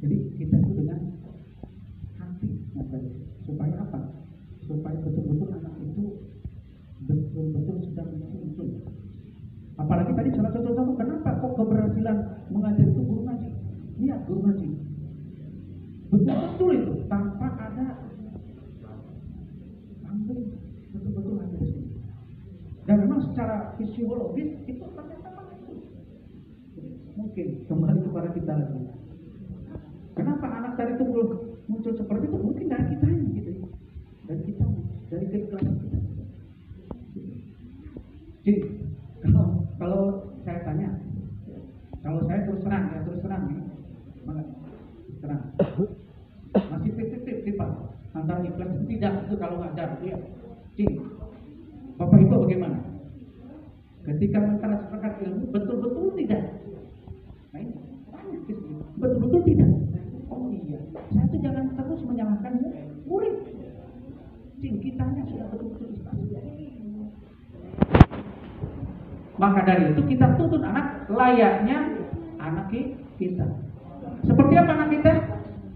jadi kita itu dengan hati supaya apa? Supaya betul-betul anak itu betul-betul sedang muncul. Apalagi tadi salah satu tahu kenapa kok keberhasilan mengajar itu guru ngaji? Iya guru ngaji. Betul-betul itu tanpa ada betul-betul ada di sini. Dan memang secara fisiologis itu ternyata itu. Mungkin kembali kepada kita lagi. Kenapa anak tadi itu belum muncul seperti itu? Mungkin dari kita ini gitu. Dari kita, dari keikhlasan kita. Jadi kalau saya tanya, kalau saya terus terang nih, mana terang, masih tip antara ikhlas dan tidak itu kalau ngajar dia. Cing, Bapak Ibu bagaimana? Ketika mentransferkan ilmu betul-betul tidak. Nah ini betul-betul tidak. Oh iya, saya tuh jangan terus menyalahkan murid. Cing, kitanya sudah betul-betul maka dari itu kita tuntut anak layaknya anak kita. Seperti apa anak kita?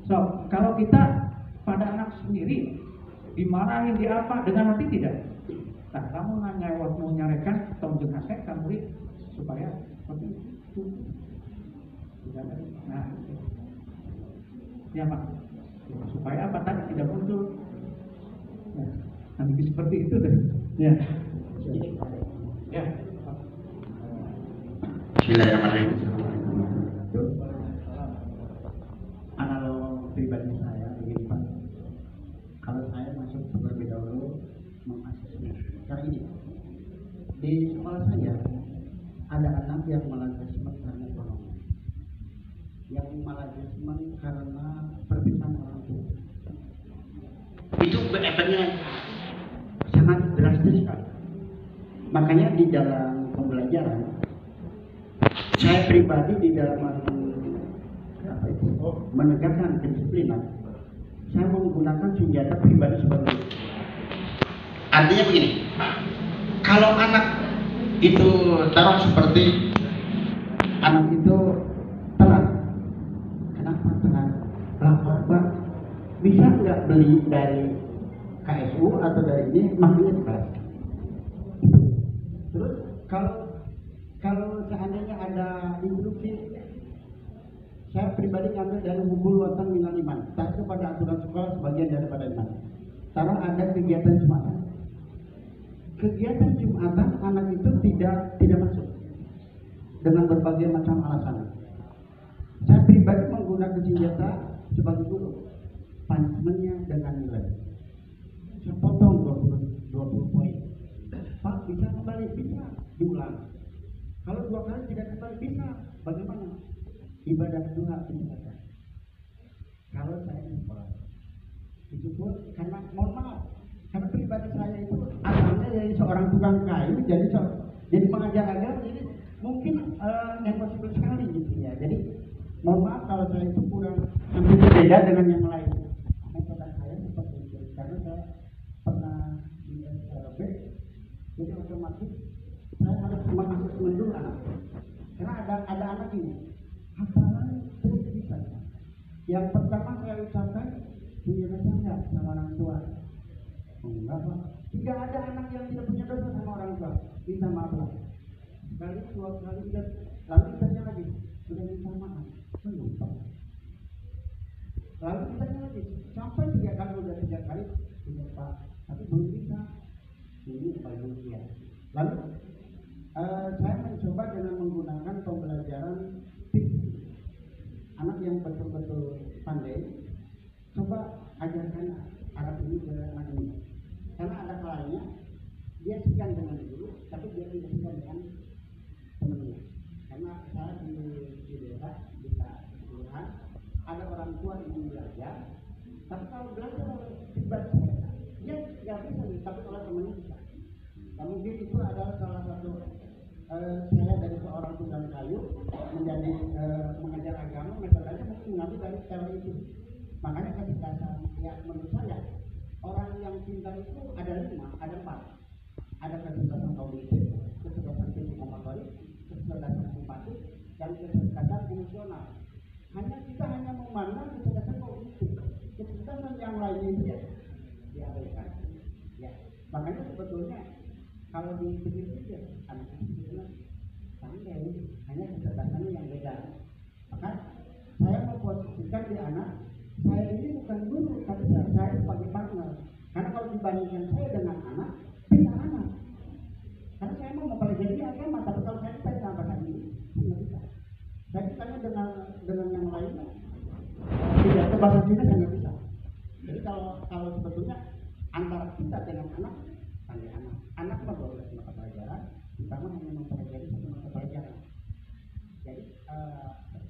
So, kalau kita pada anak sendiri dimarahin di apa dengan hati tidak? Nah, kamu nanya mau nyarekan atau menjelaskan kamu murid supaya seperti itu. Nah, ya Pak. Supaya apa tadi tidak muncul? Ya, nanti seperti itu deh. Ya. Ya. Bismillahirrahmanirrahim. Analog pribadi saya begini Pak, kalau saya masuk terlebih dahulu mengasesmen karena ini di sekolah saya ada anak yang maladjustment karena ekonomi, yang maladjustment karena perpisahan orang tua. Itu efeknya sangat drastis Pak. Makanya di dalam pembelajaran saya pribadi di dalam menegakkan kedisiplinan, saya menggunakan senjata pribadi seperti itu. Artinya begini, kalau anak itu taruh seperti anak itu tenang, kenapa tenang? Lapar Pak, bisa nggak beli dari KSU atau dari ini makanya kelas. Terus kalau seandainya ada instruksi, saya pribadi ngambil dari hubul watan minal iman, tak kepada aturan sekolah sebagian daripada iman. Taruh ada kegiatan Jumatan. Kegiatan Jumatan anak itu tidak masuk dengan berbagai macam alasan. Saya pribadi menggunakan senjata sebagai guru, punishmentnya dengan nilai. Saya potong 20 poin. Pak bisa kembali, bisa diulang. Kalau 2 kali tidak kembali bisa, bagaimana? Ibadah duha bisa. Kalau saya di sekolah, itu pun karena mohon maaf, karena pribadi saya itu asalnya dari seorang tukang kayu, jadi mengajar agama, jadi mungkin impossible sekali gitu ya. Jadi mohon maaf kalau saya itu kurang hampir berbeda dengan yang lain. Metode saya seperti itu, karena saya pernah di SLB, jadi otomatis saya harus mengasesmen dulu anak. Karena ada anak ini hafalan terus bisa. Yang pertama saya ucapkan punya dosa enggak sama orang tua? Enggak Pak. Tidak ada anak yang tidak punya dosa sama orang tua. Minta maaf lah. Sekali, 2 kali, lalu ditanya lagi. Sudah minta maaf? Belum Pak. Lalu ditanya lagi. Sampai 3 kali, udah 3 kali. Tidak Pak. Tapi belum bisa. Ini paling usia. Lalu saya mencoba dengan menggunakan pembelajaran anak yang betul-betul pandai, coba ajarkan Arab ini ke anak ini. Karena ada kalanya dia segan dengan guru, tapi dia tidak segan dengan temannya. Karena saya di desa, di kelurahan, ada orang tua ingin belajar, tapi kalau belajar pribadi dia nggak bisa, tapi kalau temannya bisa. Dan mungkin itu adalah salah satu saya dari seorang tukang kayu menjadi mengajar agama, metodenya mungkin mengambil dari teori itu. Makanya kecerdasan ya menurut saya orang yang pintar itu ada 5, ada 4. Ada kecerdasan kognitif, kecerdasan psikomotorik, kecerdasan simpatik, dan kecerdasan emosional. Kita hanya memandang kecerdasan kognitif, kecerdasan yang lainnya itu ya diabaikan. Ya, makanya sebetulnya kalau dipikir-pikir anak itu pandai, hanya kecerdasannya yang beda. Maka saya memposisikan di anak saya ini bukan guru, tapi saya sebagai partner. Karena kalau dibandingkan saya dengan anak, beda anak. Karena saya mau mempelajari agama, tapi kalau saya ditanya sama bahasa ini, tidak bisa. Saya ditanya dengan yang lainnya, tidak ke bahasa Cina saya nggak bisa. Jadi kalau sebetulnya antara kita dengan anak, pandai anak mah boleh mata pelajaran, kita mah hanya mempelajari satu mata pelajaran. Jadi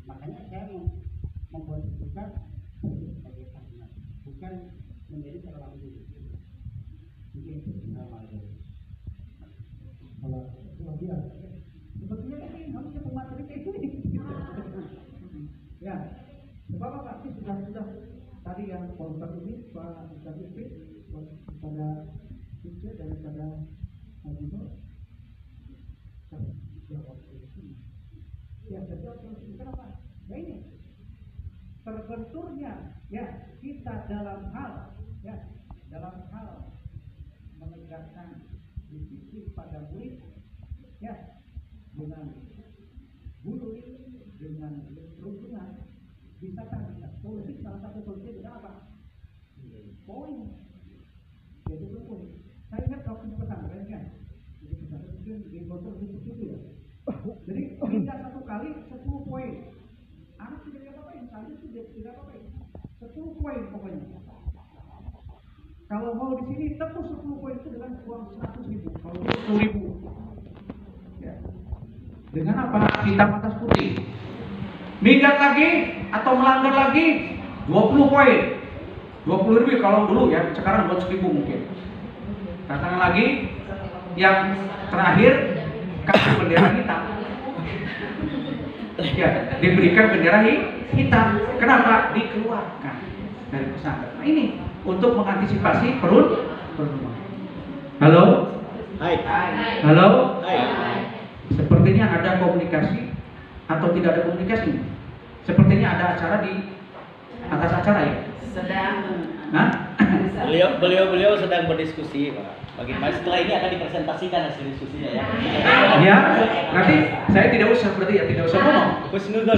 makanya saya memposisikan sebagai partner, bukan menjadi seorang guru. Tapi sudah tadi yang kontak ini Pak Ustadz pada Kunci daripada Haji ya sejauh kenapa? Ya ini terbenturnya ya kita dalam hal menegakkan disiplin pada murid ya dengan guru dengan rukun bisa solusi salah satu solusi adalah apa? Poin. Jadi poin. Saya ingat waktu di pesantren kan, di pesantren di Bogor di situ ya. Jadi hingga satu kali 10 poin. Anak tidak apa-apain, saya tidak apa-apain. 10 poin pokoknya. Kalau mau di sini tembus 10 poin itu dengan uang 100.000. Kalau 10.000. Ya. Dengan apa? Hitam atas putih. Minggat lagi atau melanggar lagi 20 poin. 20.000 kalau dulu ya, sekarang 100.000 mungkin. Katakan lagi yang terakhir kasih bendera hitam. Ya, diberikan bendera hitam. Kenapa? Dikeluarkan dari pesantren. Nah, ini untuk mengantisipasi perundungan. Halo? Hai. Halo? Hai. Sepertinya ada komunikasi atau tidak ada komunikasi? Sepertinya ada acara di atas acara ya? Sedang. Hah? Beliau sedang berdiskusi, Pak. Bagaimana setelah ini akan dipresentasikan hasil diskusinya ya? Ya, nanti saya tidak usah berarti ya, tidak usah ngomong.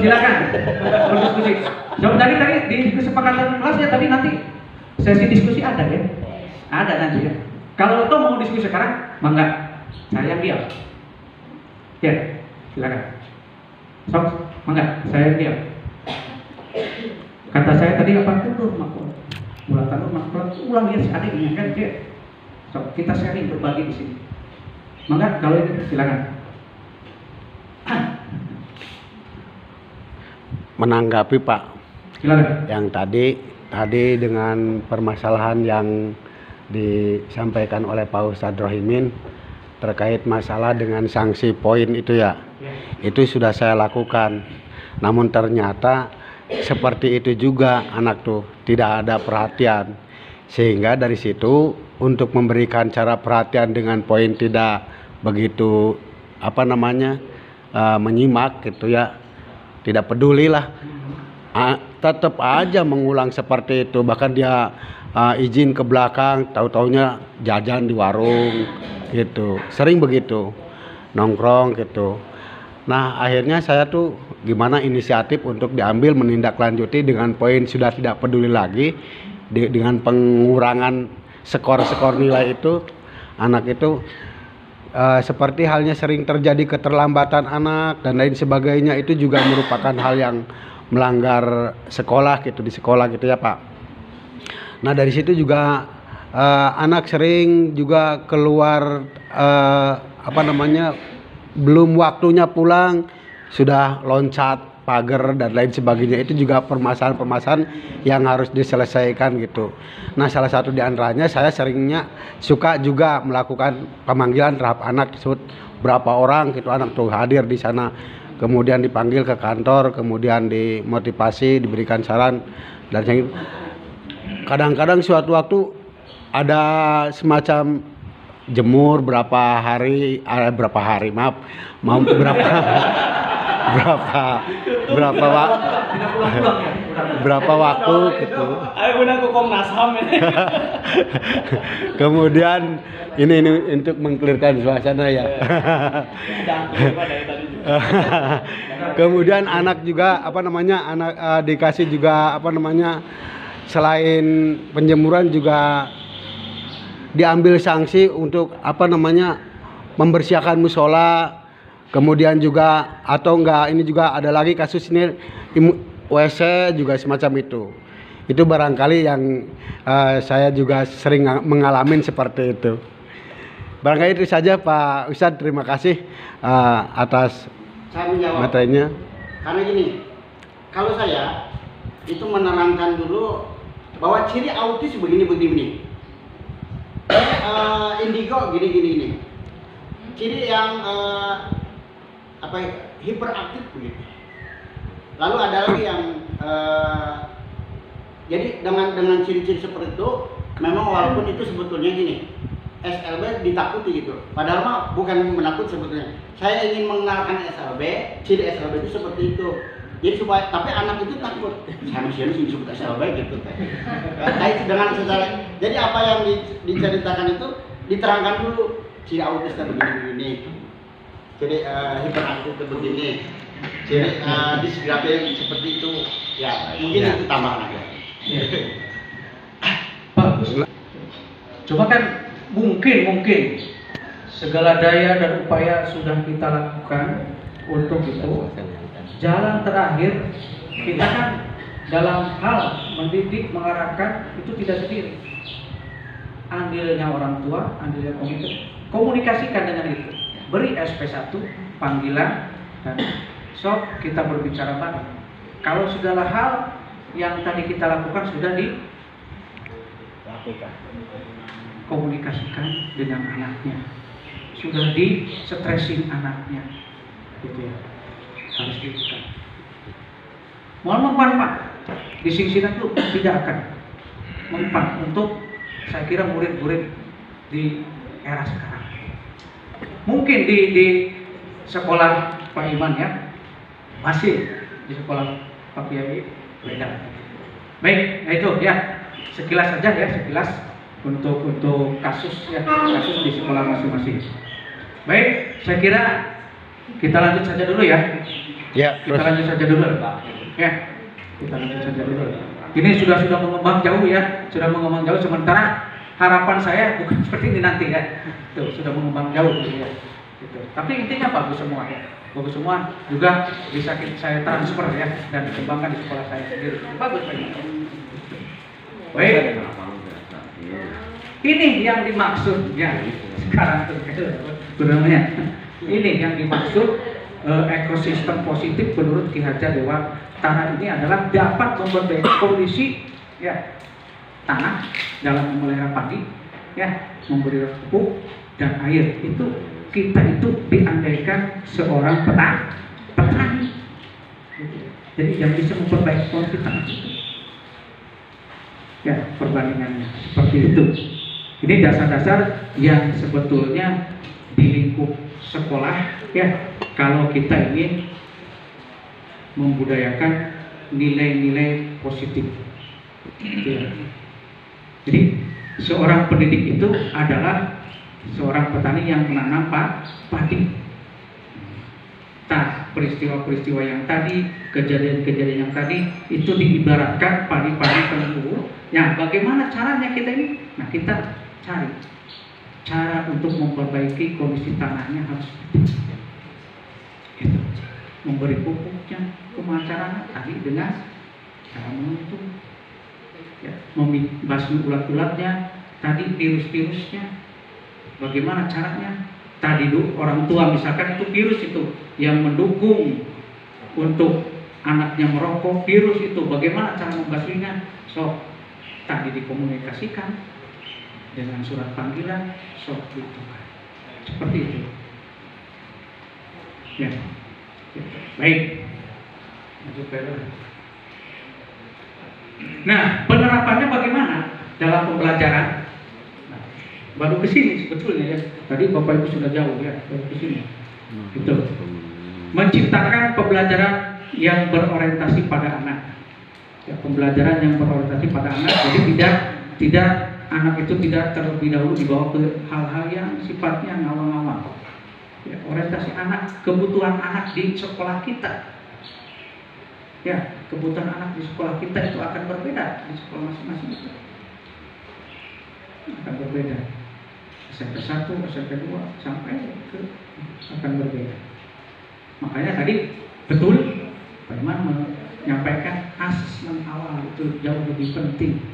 Silakan berdiskusi. Tadi di kesepakatan kelasnya tadi nanti sesi diskusi ada ya? Ada nanti ya. Kalau toh mau diskusi sekarang, mangga. Saya diam. Ya, silakan. Sok, mangga. Saya diam. Kata saya tadi apa? Tutur makul. Ulang ya adik ingatkan dia. So, kita sharing berbagi di sini. Mangga kalau ini silakan. Menanggapi Pak, Silakan. yang tadi dengan permasalahan yang disampaikan oleh Pak Ustadz Rohimin terkait masalah dengan sanksi poin itu ya, itu sudah saya lakukan. Namun ternyata seperti itu juga anak tuh tidak ada perhatian, sehingga dari situ untuk memberikan cara perhatian dengan poin tidak begitu menyimak gitu ya, tidak peduli lah, tetap aja mengulang seperti itu. Bahkan dia izin ke belakang, tahu-taunya jajan di warung gitu, sering begitu nongkrong gitu. Nah akhirnya saya tuh gimana inisiatif untuk diambil menindaklanjuti dengan poin sudah tidak peduli lagi dengan pengurangan skor nilai itu. Anak itu seperti halnya sering terjadi keterlambatan anak dan lain sebagainya, itu juga merupakan hal yang melanggar sekolah gitu, di sekolah gitu ya Pak. Nah dari situ juga anak sering juga keluar belum waktunya pulang sudah loncat pagar dan lain sebagainya. Itu juga permasalahan yang harus diselesaikan gitu. Nah salah satu di antaranya saya seringnya suka juga melakukan pemanggilan terhadap anak tersebut, berapa orang gitu anak tuh hadir di sana, kemudian dipanggil ke kantor, kemudian dimotivasi, diberikan saran dan kadang-kadang suatu waktu ada semacam jemur berapa waktu gitu. Kemudian ini untuk mengklirkan suasana ya. Kemudian anak juga dikasih juga selain penjemuran juga diambil sanksi untuk membersihkan musola. Kemudian juga atau enggak, ini juga ada lagi kasus ini WC juga semacam itu. Itu barangkali yang saya juga sering mengalami seperti itu. Barangkali itu saja Pak Ustadz, terima kasih atas materinya. Karena gini, kalau saya itu menerangkan dulu bahwa ciri autis begini. Indigo gini. Ciri yang hiperaktif begitu. Lalu ada lagi yang Jadi dengan ciri-ciri seperti itu, memang walaupun itu sebetulnya gini, SLB ditakuti gitu. Padahal mah bukan menakut sebetulnya. Saya ingin mengenalkan SLB, ciri SLB itu seperti itu. Jadi supaya, tapi anak itu takut. Saya masih disebut SLB gitu. Kait dengan secara, jadi apa yang diceritakan itu diterangkan dulu. Ciri autis itu begini-begini. Jadi hiperaktif itu begini. Jadi disgrafia seperti itu. Ya, mungkin itu tambahan aja. Bagus. Coba kan mungkin segala daya dan upaya sudah kita lakukan untuk itu. Jalan terakhir kita kan dalam hal mendidik, mengarahkan itu tidak sendiri. Andilnya orang tua, andilnya komite, komunikasikan dengan itu. Beri SP1, panggilan, dan sok kita berbicara bareng. Kalau segala hal yang tadi kita lakukan sudah dilakukan, komunikasikan dengan anaknya, sudah di stressing anaknya, gitu ya, harus dilakukan. Mohon mempan Pak, di sini tuh tidak akan mempan untuk, saya kira murid-murid di era sekarang. Mungkin di sekolah Pak Iman ya, masih di sekolah Pak Kiai beda. Baik, nah itu ya sekilas saja ya, sekilas untuk kasus ya, kasus di sekolah masing-masing. Baik, saya kira kita lanjut saja dulu ya. Ya, kita lanjut saja dulu. Ya, kita lanjut saja dulu. Ini sudah mengembang jauh ya, sudah mengembang jauh. Sementara harapan saya bukan seperti ini nanti ya. Tuh, sudah mengembang jauh gitu ya. Gitu. Tapi intinya bagus semua ya. Bagus semua, juga bisa saya transfer ya dan dikembangkan di sekolah saya sendiri. Bagus Pak. Baik. Ini yang dimaksud ya sekarang sebenarnya. Ini yang dimaksud ekosistem positif menurut Ki Hajar Dewa Tanah ini adalah dapat memperbaiki kondisi ya tanah dalam memelihara padi ya, memberi pupuk dan air. Itu kita itu diandaikan seorang petani. Jadi yang bisa memperbaiki kondisi tanah itu. Ya, perbandingannya seperti itu. Ini dasar-dasar yang sebetulnya di lingkup sekolah ya, kalau kita ingin membudayakan nilai-nilai positif. Ya. Jadi seorang pendidik itu adalah seorang petani yang menanam padi. Nah, peristiwa-peristiwa yang tadi, kejadian-kejadian yang tadi itu diibaratkan padi-padi tempur. Nah, bagaimana caranya kita ini? Nah, kita cari cara untuk memperbaiki kondisi tanahnya harus gitu. Memberi pupuknya, pemacaran tadi dengan cara menutup, ya, membasmi ulat-ulatnya, tadi virus-virusnya. Bagaimana caranya? Tadi orang tua misalkan itu virus itu yang mendukung untuk anaknya merokok, virus itu bagaimana cara membasminya? So, tadi dikomunikasikan dengan surat panggilan, so itu seperti itu. Ya, baik. Nah, penerapannya bagaimana dalam pembelajaran? Baru ke sini sebetulnya ya. Tadi Bapak Ibu sudah jauh ya, baru ke sini. Itu. Menciptakan pembelajaran yang berorientasi pada anak. Ya, pembelajaran yang berorientasi pada anak. Jadi tidak anak itu tidak terlebih dahulu dibawa ke hal-hal yang sifatnya ngawang-ngawang. Ya, orientasi anak, kebutuhan anak di sekolah kita. Ya, kebutuhan anak di sekolah kita itu akan berbeda di sekolah masing-masing itu. Akan berbeda. SMP 1, SMP 2 sampai ke akan berbeda. Makanya tadi betul Pak Iman menyampaikan asesmen awal itu jauh lebih penting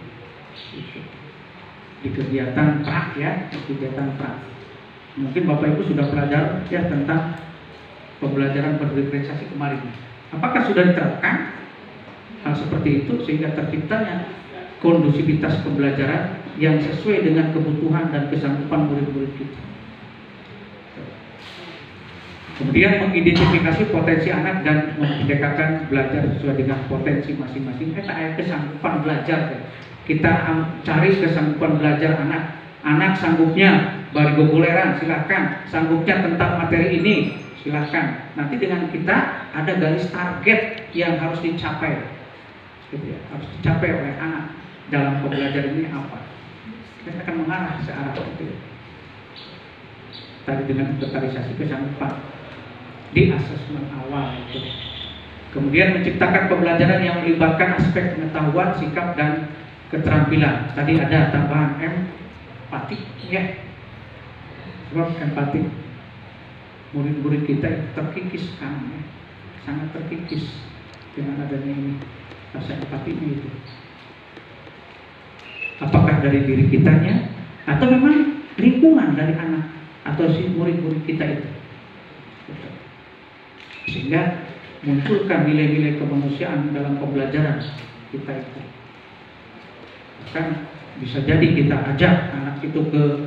di kegiatan prak ya, kegiatan prak. Mungkin Bapak Ibu sudah belajar ya tentang pembelajaran berdiferensiasi kemarin. Apakah sudah diterapkan hal seperti itu sehingga terciptanya kondusivitas pembelajaran yang sesuai dengan kebutuhan dan kesanggupan murid-murid kita. Kemudian mengidentifikasi potensi anak dan memerdekakan belajar sesuai dengan potensi masing-masing. Kesanggupan belajar. Kita cari kesanggupan belajar anak. Anak sanggupnya bari gogoleran, silahkan. Sanggupnya tentang materi ini, silahkan. Nanti dengan kita ada garis target yang harus dicapai, gitu ya. Harus dicapai oleh anak dalam pembelajaran ini apa. Kita akan mengarah ke arah itu. Tadi dengan inventarisasi kesanggupan di asesmen awal itu. Kemudian menciptakan pembelajaran yang melibatkan aspek pengetahuan, sikap dan keterampilan. Tadi ada tambahan empati, ya. Sebab empati murid-murid kita terkikis sekarang, ya. Sangat terkikis dengan adanya ini rasa empati itu. Apakah dari diri kitanya atau memang lingkungan dari anak atau si murid-murid kita itu? Sehingga munculkan nilai-nilai kemanusiaan dalam pembelajaran kita itu. Kan bisa jadi kita ajak anak itu ke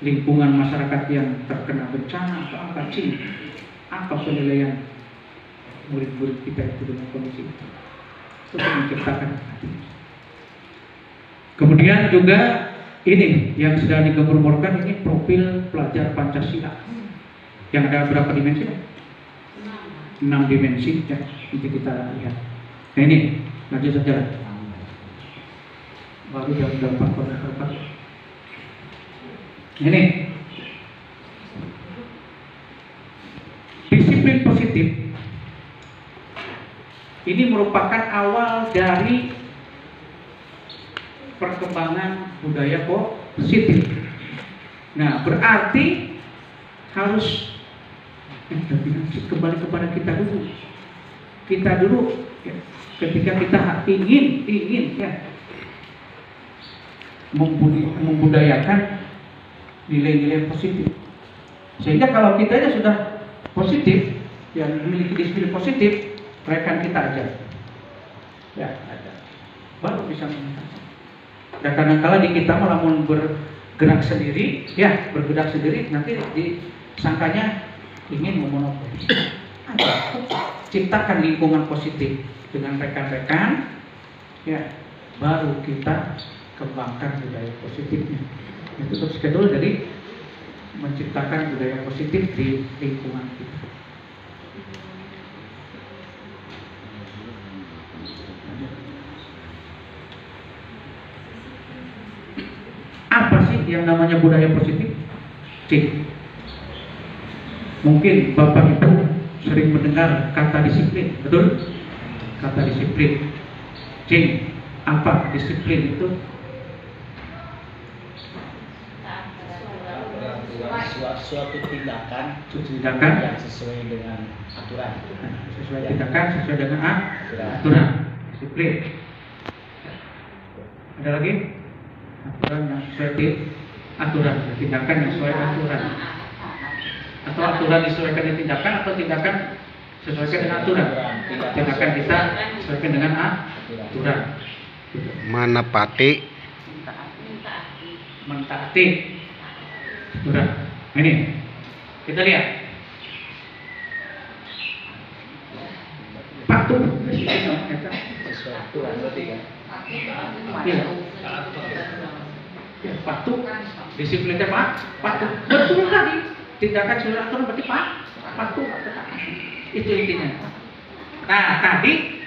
lingkungan masyarakat yang terkena bencana atau apa sih? Apa penilaian murid-murid kita itu dengan kondisi itu? Itu menciptakan. Kemudian juga ini yang sedang digembar-gemborkan ini profil pelajar Pancasila. Yang ada berapa dimensi? 6 dimensi ya, nanti kita lihat. Nah ini lanjut saja. Baru jam 4:04. Ini disiplin positif. Ini merupakan awal dari perkembangan budaya positif. Nah, berarti harus kembali kepada kita dulu. Kita dulu ya, ketika kita ingin ya membudayakan nilai-nilai positif. Sehingga kalau kita aja sudah positif, yang memiliki disiplin positif, rekan kita aja. Ya, ada. Baru bisa mengatasi. Dan kadang-kala di kita malah mau bergerak sendiri, ya bergerak sendiri, nanti disangkanya ingin memonopoli. Ciptakan lingkungan positif dengan rekan-rekan, ya baru kita kembangkan budaya positifnya. Itu terus kedua dari menciptakan budaya positif di lingkungan kita. Apa sih yang namanya budaya positif? Cik. Mungkin Bapak Ibu sering mendengar kata disiplin, betul? Kata disiplin. Cing, apa disiplin itu? Suatu tindakan yang sesuai dengan aturan. Sesuai tindakan sesuai dengan aturan. Disiplin. Ada lagi? Aturan yang sesuai aturan, tindakan yang sesuai aturan. Atau aturan disesuaikan dengan tindakan atau tindakan sesuaikan dengan aturan. Tindakan kita sesuaikan dengan aturan. Menepati. Mentaati aturan. Ini kita lihat. Patuh Sesuai aturan berarti kan. Ya, patuh. Disiplinnya patuh. Betul tadi. Tindakan sesuai aturan berarti patuh. Itu intinya. Nah, tadi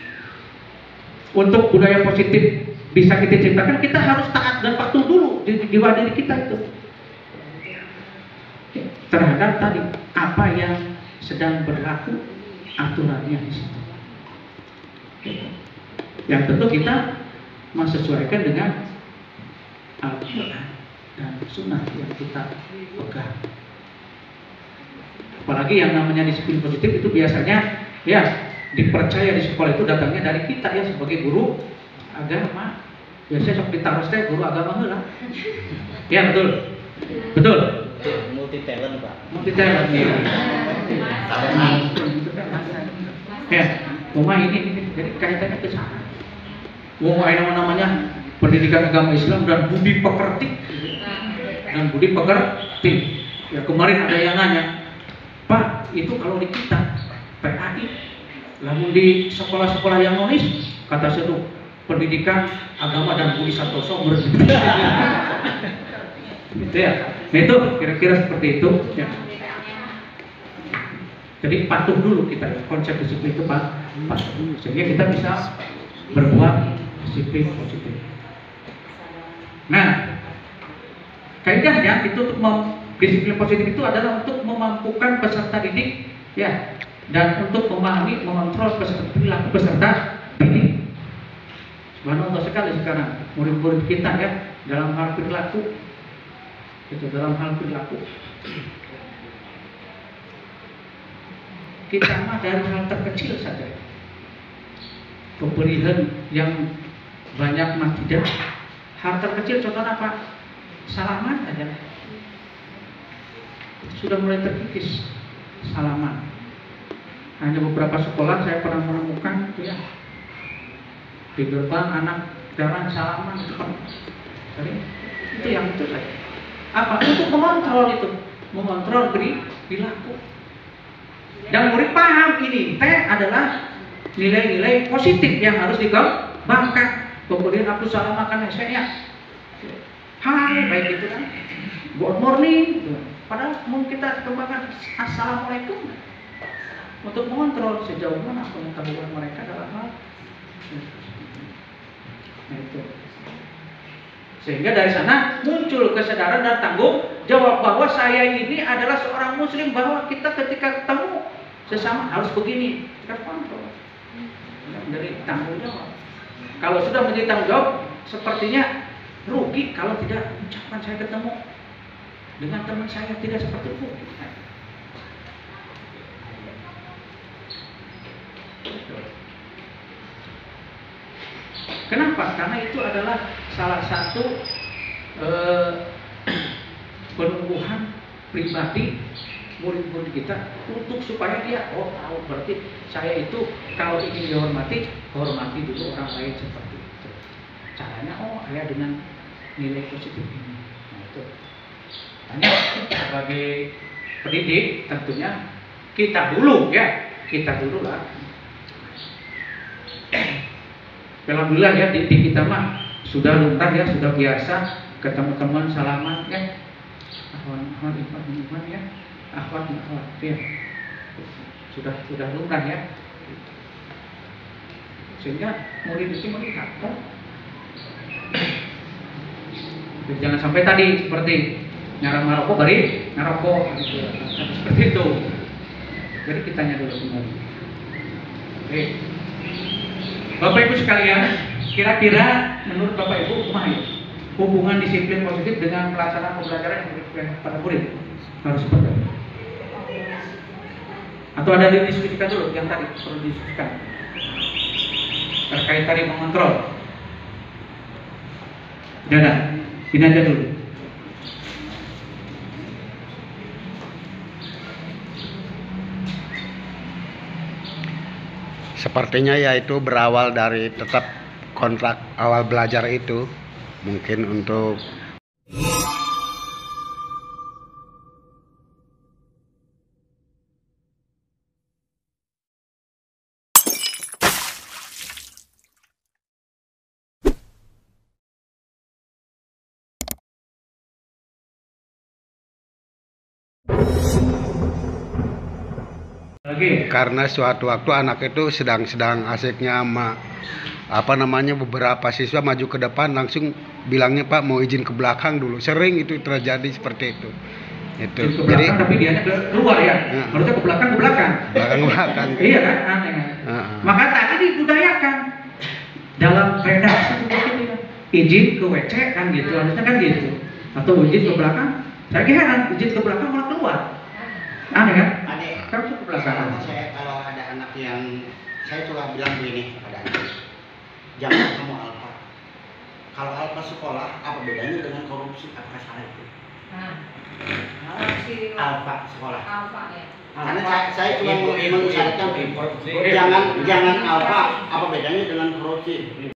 untuk budaya positif bisa kita ciptakan, kita harus taat dan patuh dulu di diri kita itu terhadap tadi apa yang sedang berlaku aturannya di situ. Yang tentu kita menyesuaikan dengan Al-Quran dan Sunnah yang kita pegang. Apalagi yang namanya disiplin positif itu biasanya ya dipercaya di sekolah itu datangnya dari kita ya sebagai guru agama. Biasanya sok ditaruh teh guru agama heula. Ya betul. Betul. Multi talent Pak. Multi talent ya. Ya, rumah ini jadi kaitannya ke sana. Wong namanya pendidikan agama Islam dan budi pekerti. Dan budi pekerti. Ya kemarin ada yang nanya, Pak, itu kalau di kita PAI, namun di sekolah-sekolah yang nonis, kata saya tuh pendidikan agama dan Budi Santoso gitu ya. Nah itu kira-kira seperti itu ya. Jadi patuh dulu kita, konsep disiplin itu patuh dulu, sehingga kita bisa berbuat disiplin positif. Nah, kaidahnya itu untuk disiplin positif itu adalah untuk memampukan peserta didik ya, dan untuk memahami, mengontrol perilaku peserta didik. Subhanallah sekali sekarang murid-murid kita ya dalam hal perilaku, itu dalam hal perilaku. Kita mah dari hal terkecil saja, pemberian yang banyak mah tidak. Hal terkecil contohnya apa? Salaman aja sudah mulai terkikis. Salaman. Hanya beberapa sekolah saya pernah menemukan ya, di gerbang anak jarang salaman. Jadi itu yang itu saja. Apa? Untuk mengontrol itu, mengontrol perilaku. Dan murid paham ini teh adalah nilai-nilai positif yang harus dikembangkan. Kemudian aku salah makan saya, hai baik itu kan, good morning. Padahal mau kita kembangkan assalamualaikum untuk mengontrol sejauh mana pengetahuan mereka dalam hal. Nah, itu. Sehingga dari sana muncul kesadaran dan tanggung jawab bahwa saya ini adalah seorang muslim, bahwa kita ketika ketemu sesama harus begini, kita kontrol. Menjadi tanggung jawab. Kalau sudah menjadi tanggung jawab, sepertinya rugi kalau tidak ucapkan saya ketemu dengan teman saya tidak seperti itu. Kenapa? Karena itu adalah salah satu penumbuhan pribadi murid-murid kita untuk supaya dia tahu berarti saya itu kalau ingin dihormati, hormati dulu orang lain seperti itu. Caranya saya dengan nilai positif ini. Nah itu. Hanya sebagai pendidik tentunya kita dulu ya, kita dulu lah. Alhamdulillah ya di kita mah sudah lumrah ya, sudah biasa ketemu teman salaman ya. Ahwan ya. Akhwat ya. Sudah lumrah ya. Sehingga murid itu melihat kan. Jangan sampai tadi seperti nyarang maroko bari ngaroko gitu. Seperti itu. Jadi kita tanya dulu kembali. Oke. Bapak Ibu sekalian, kira-kira menurut Bapak Ibu hubungan disiplin positif dengan pelaksanaan pembelajaran yang diberikan pada murid harus seperti apa? Atau ada didiskusikan dulu yang tadi perlu didiskusikan terkait tadi mengontrol. Udah, ini aja dulu. Sepertinya yaitu berawal dari tetap kontrak awal belajar itu mungkin untuk karena suatu waktu anak itu sedang asiknya beberapa siswa maju ke depan langsung bilangnya Pak mau izin ke belakang dulu. Sering itu terjadi seperti itu. Itu. Jadi tapi dia ke luar ya. Harusnya ke belakang. Belakang. Iya kan? Aneh. Maka tadi dibudayakan dalam redaksi begitu ya. Izin ke WC kan gitu. Harusnya kan gitu. Atau izin ke belakang. Saya heran izin ke belakang malah keluar. Aneh kan? Harus ke belakang. Kalau ada anak yang saya coba bilang begini kepada anak, jangan kamu alfa. Kalau alfa sekolah, apa bedanya dengan korupsi? Apakah salah itu? Alfa sekolah. Alfa ya. Karena saya cuma mengusahakan jangan alfa. Apa bedanya dengan korupsi?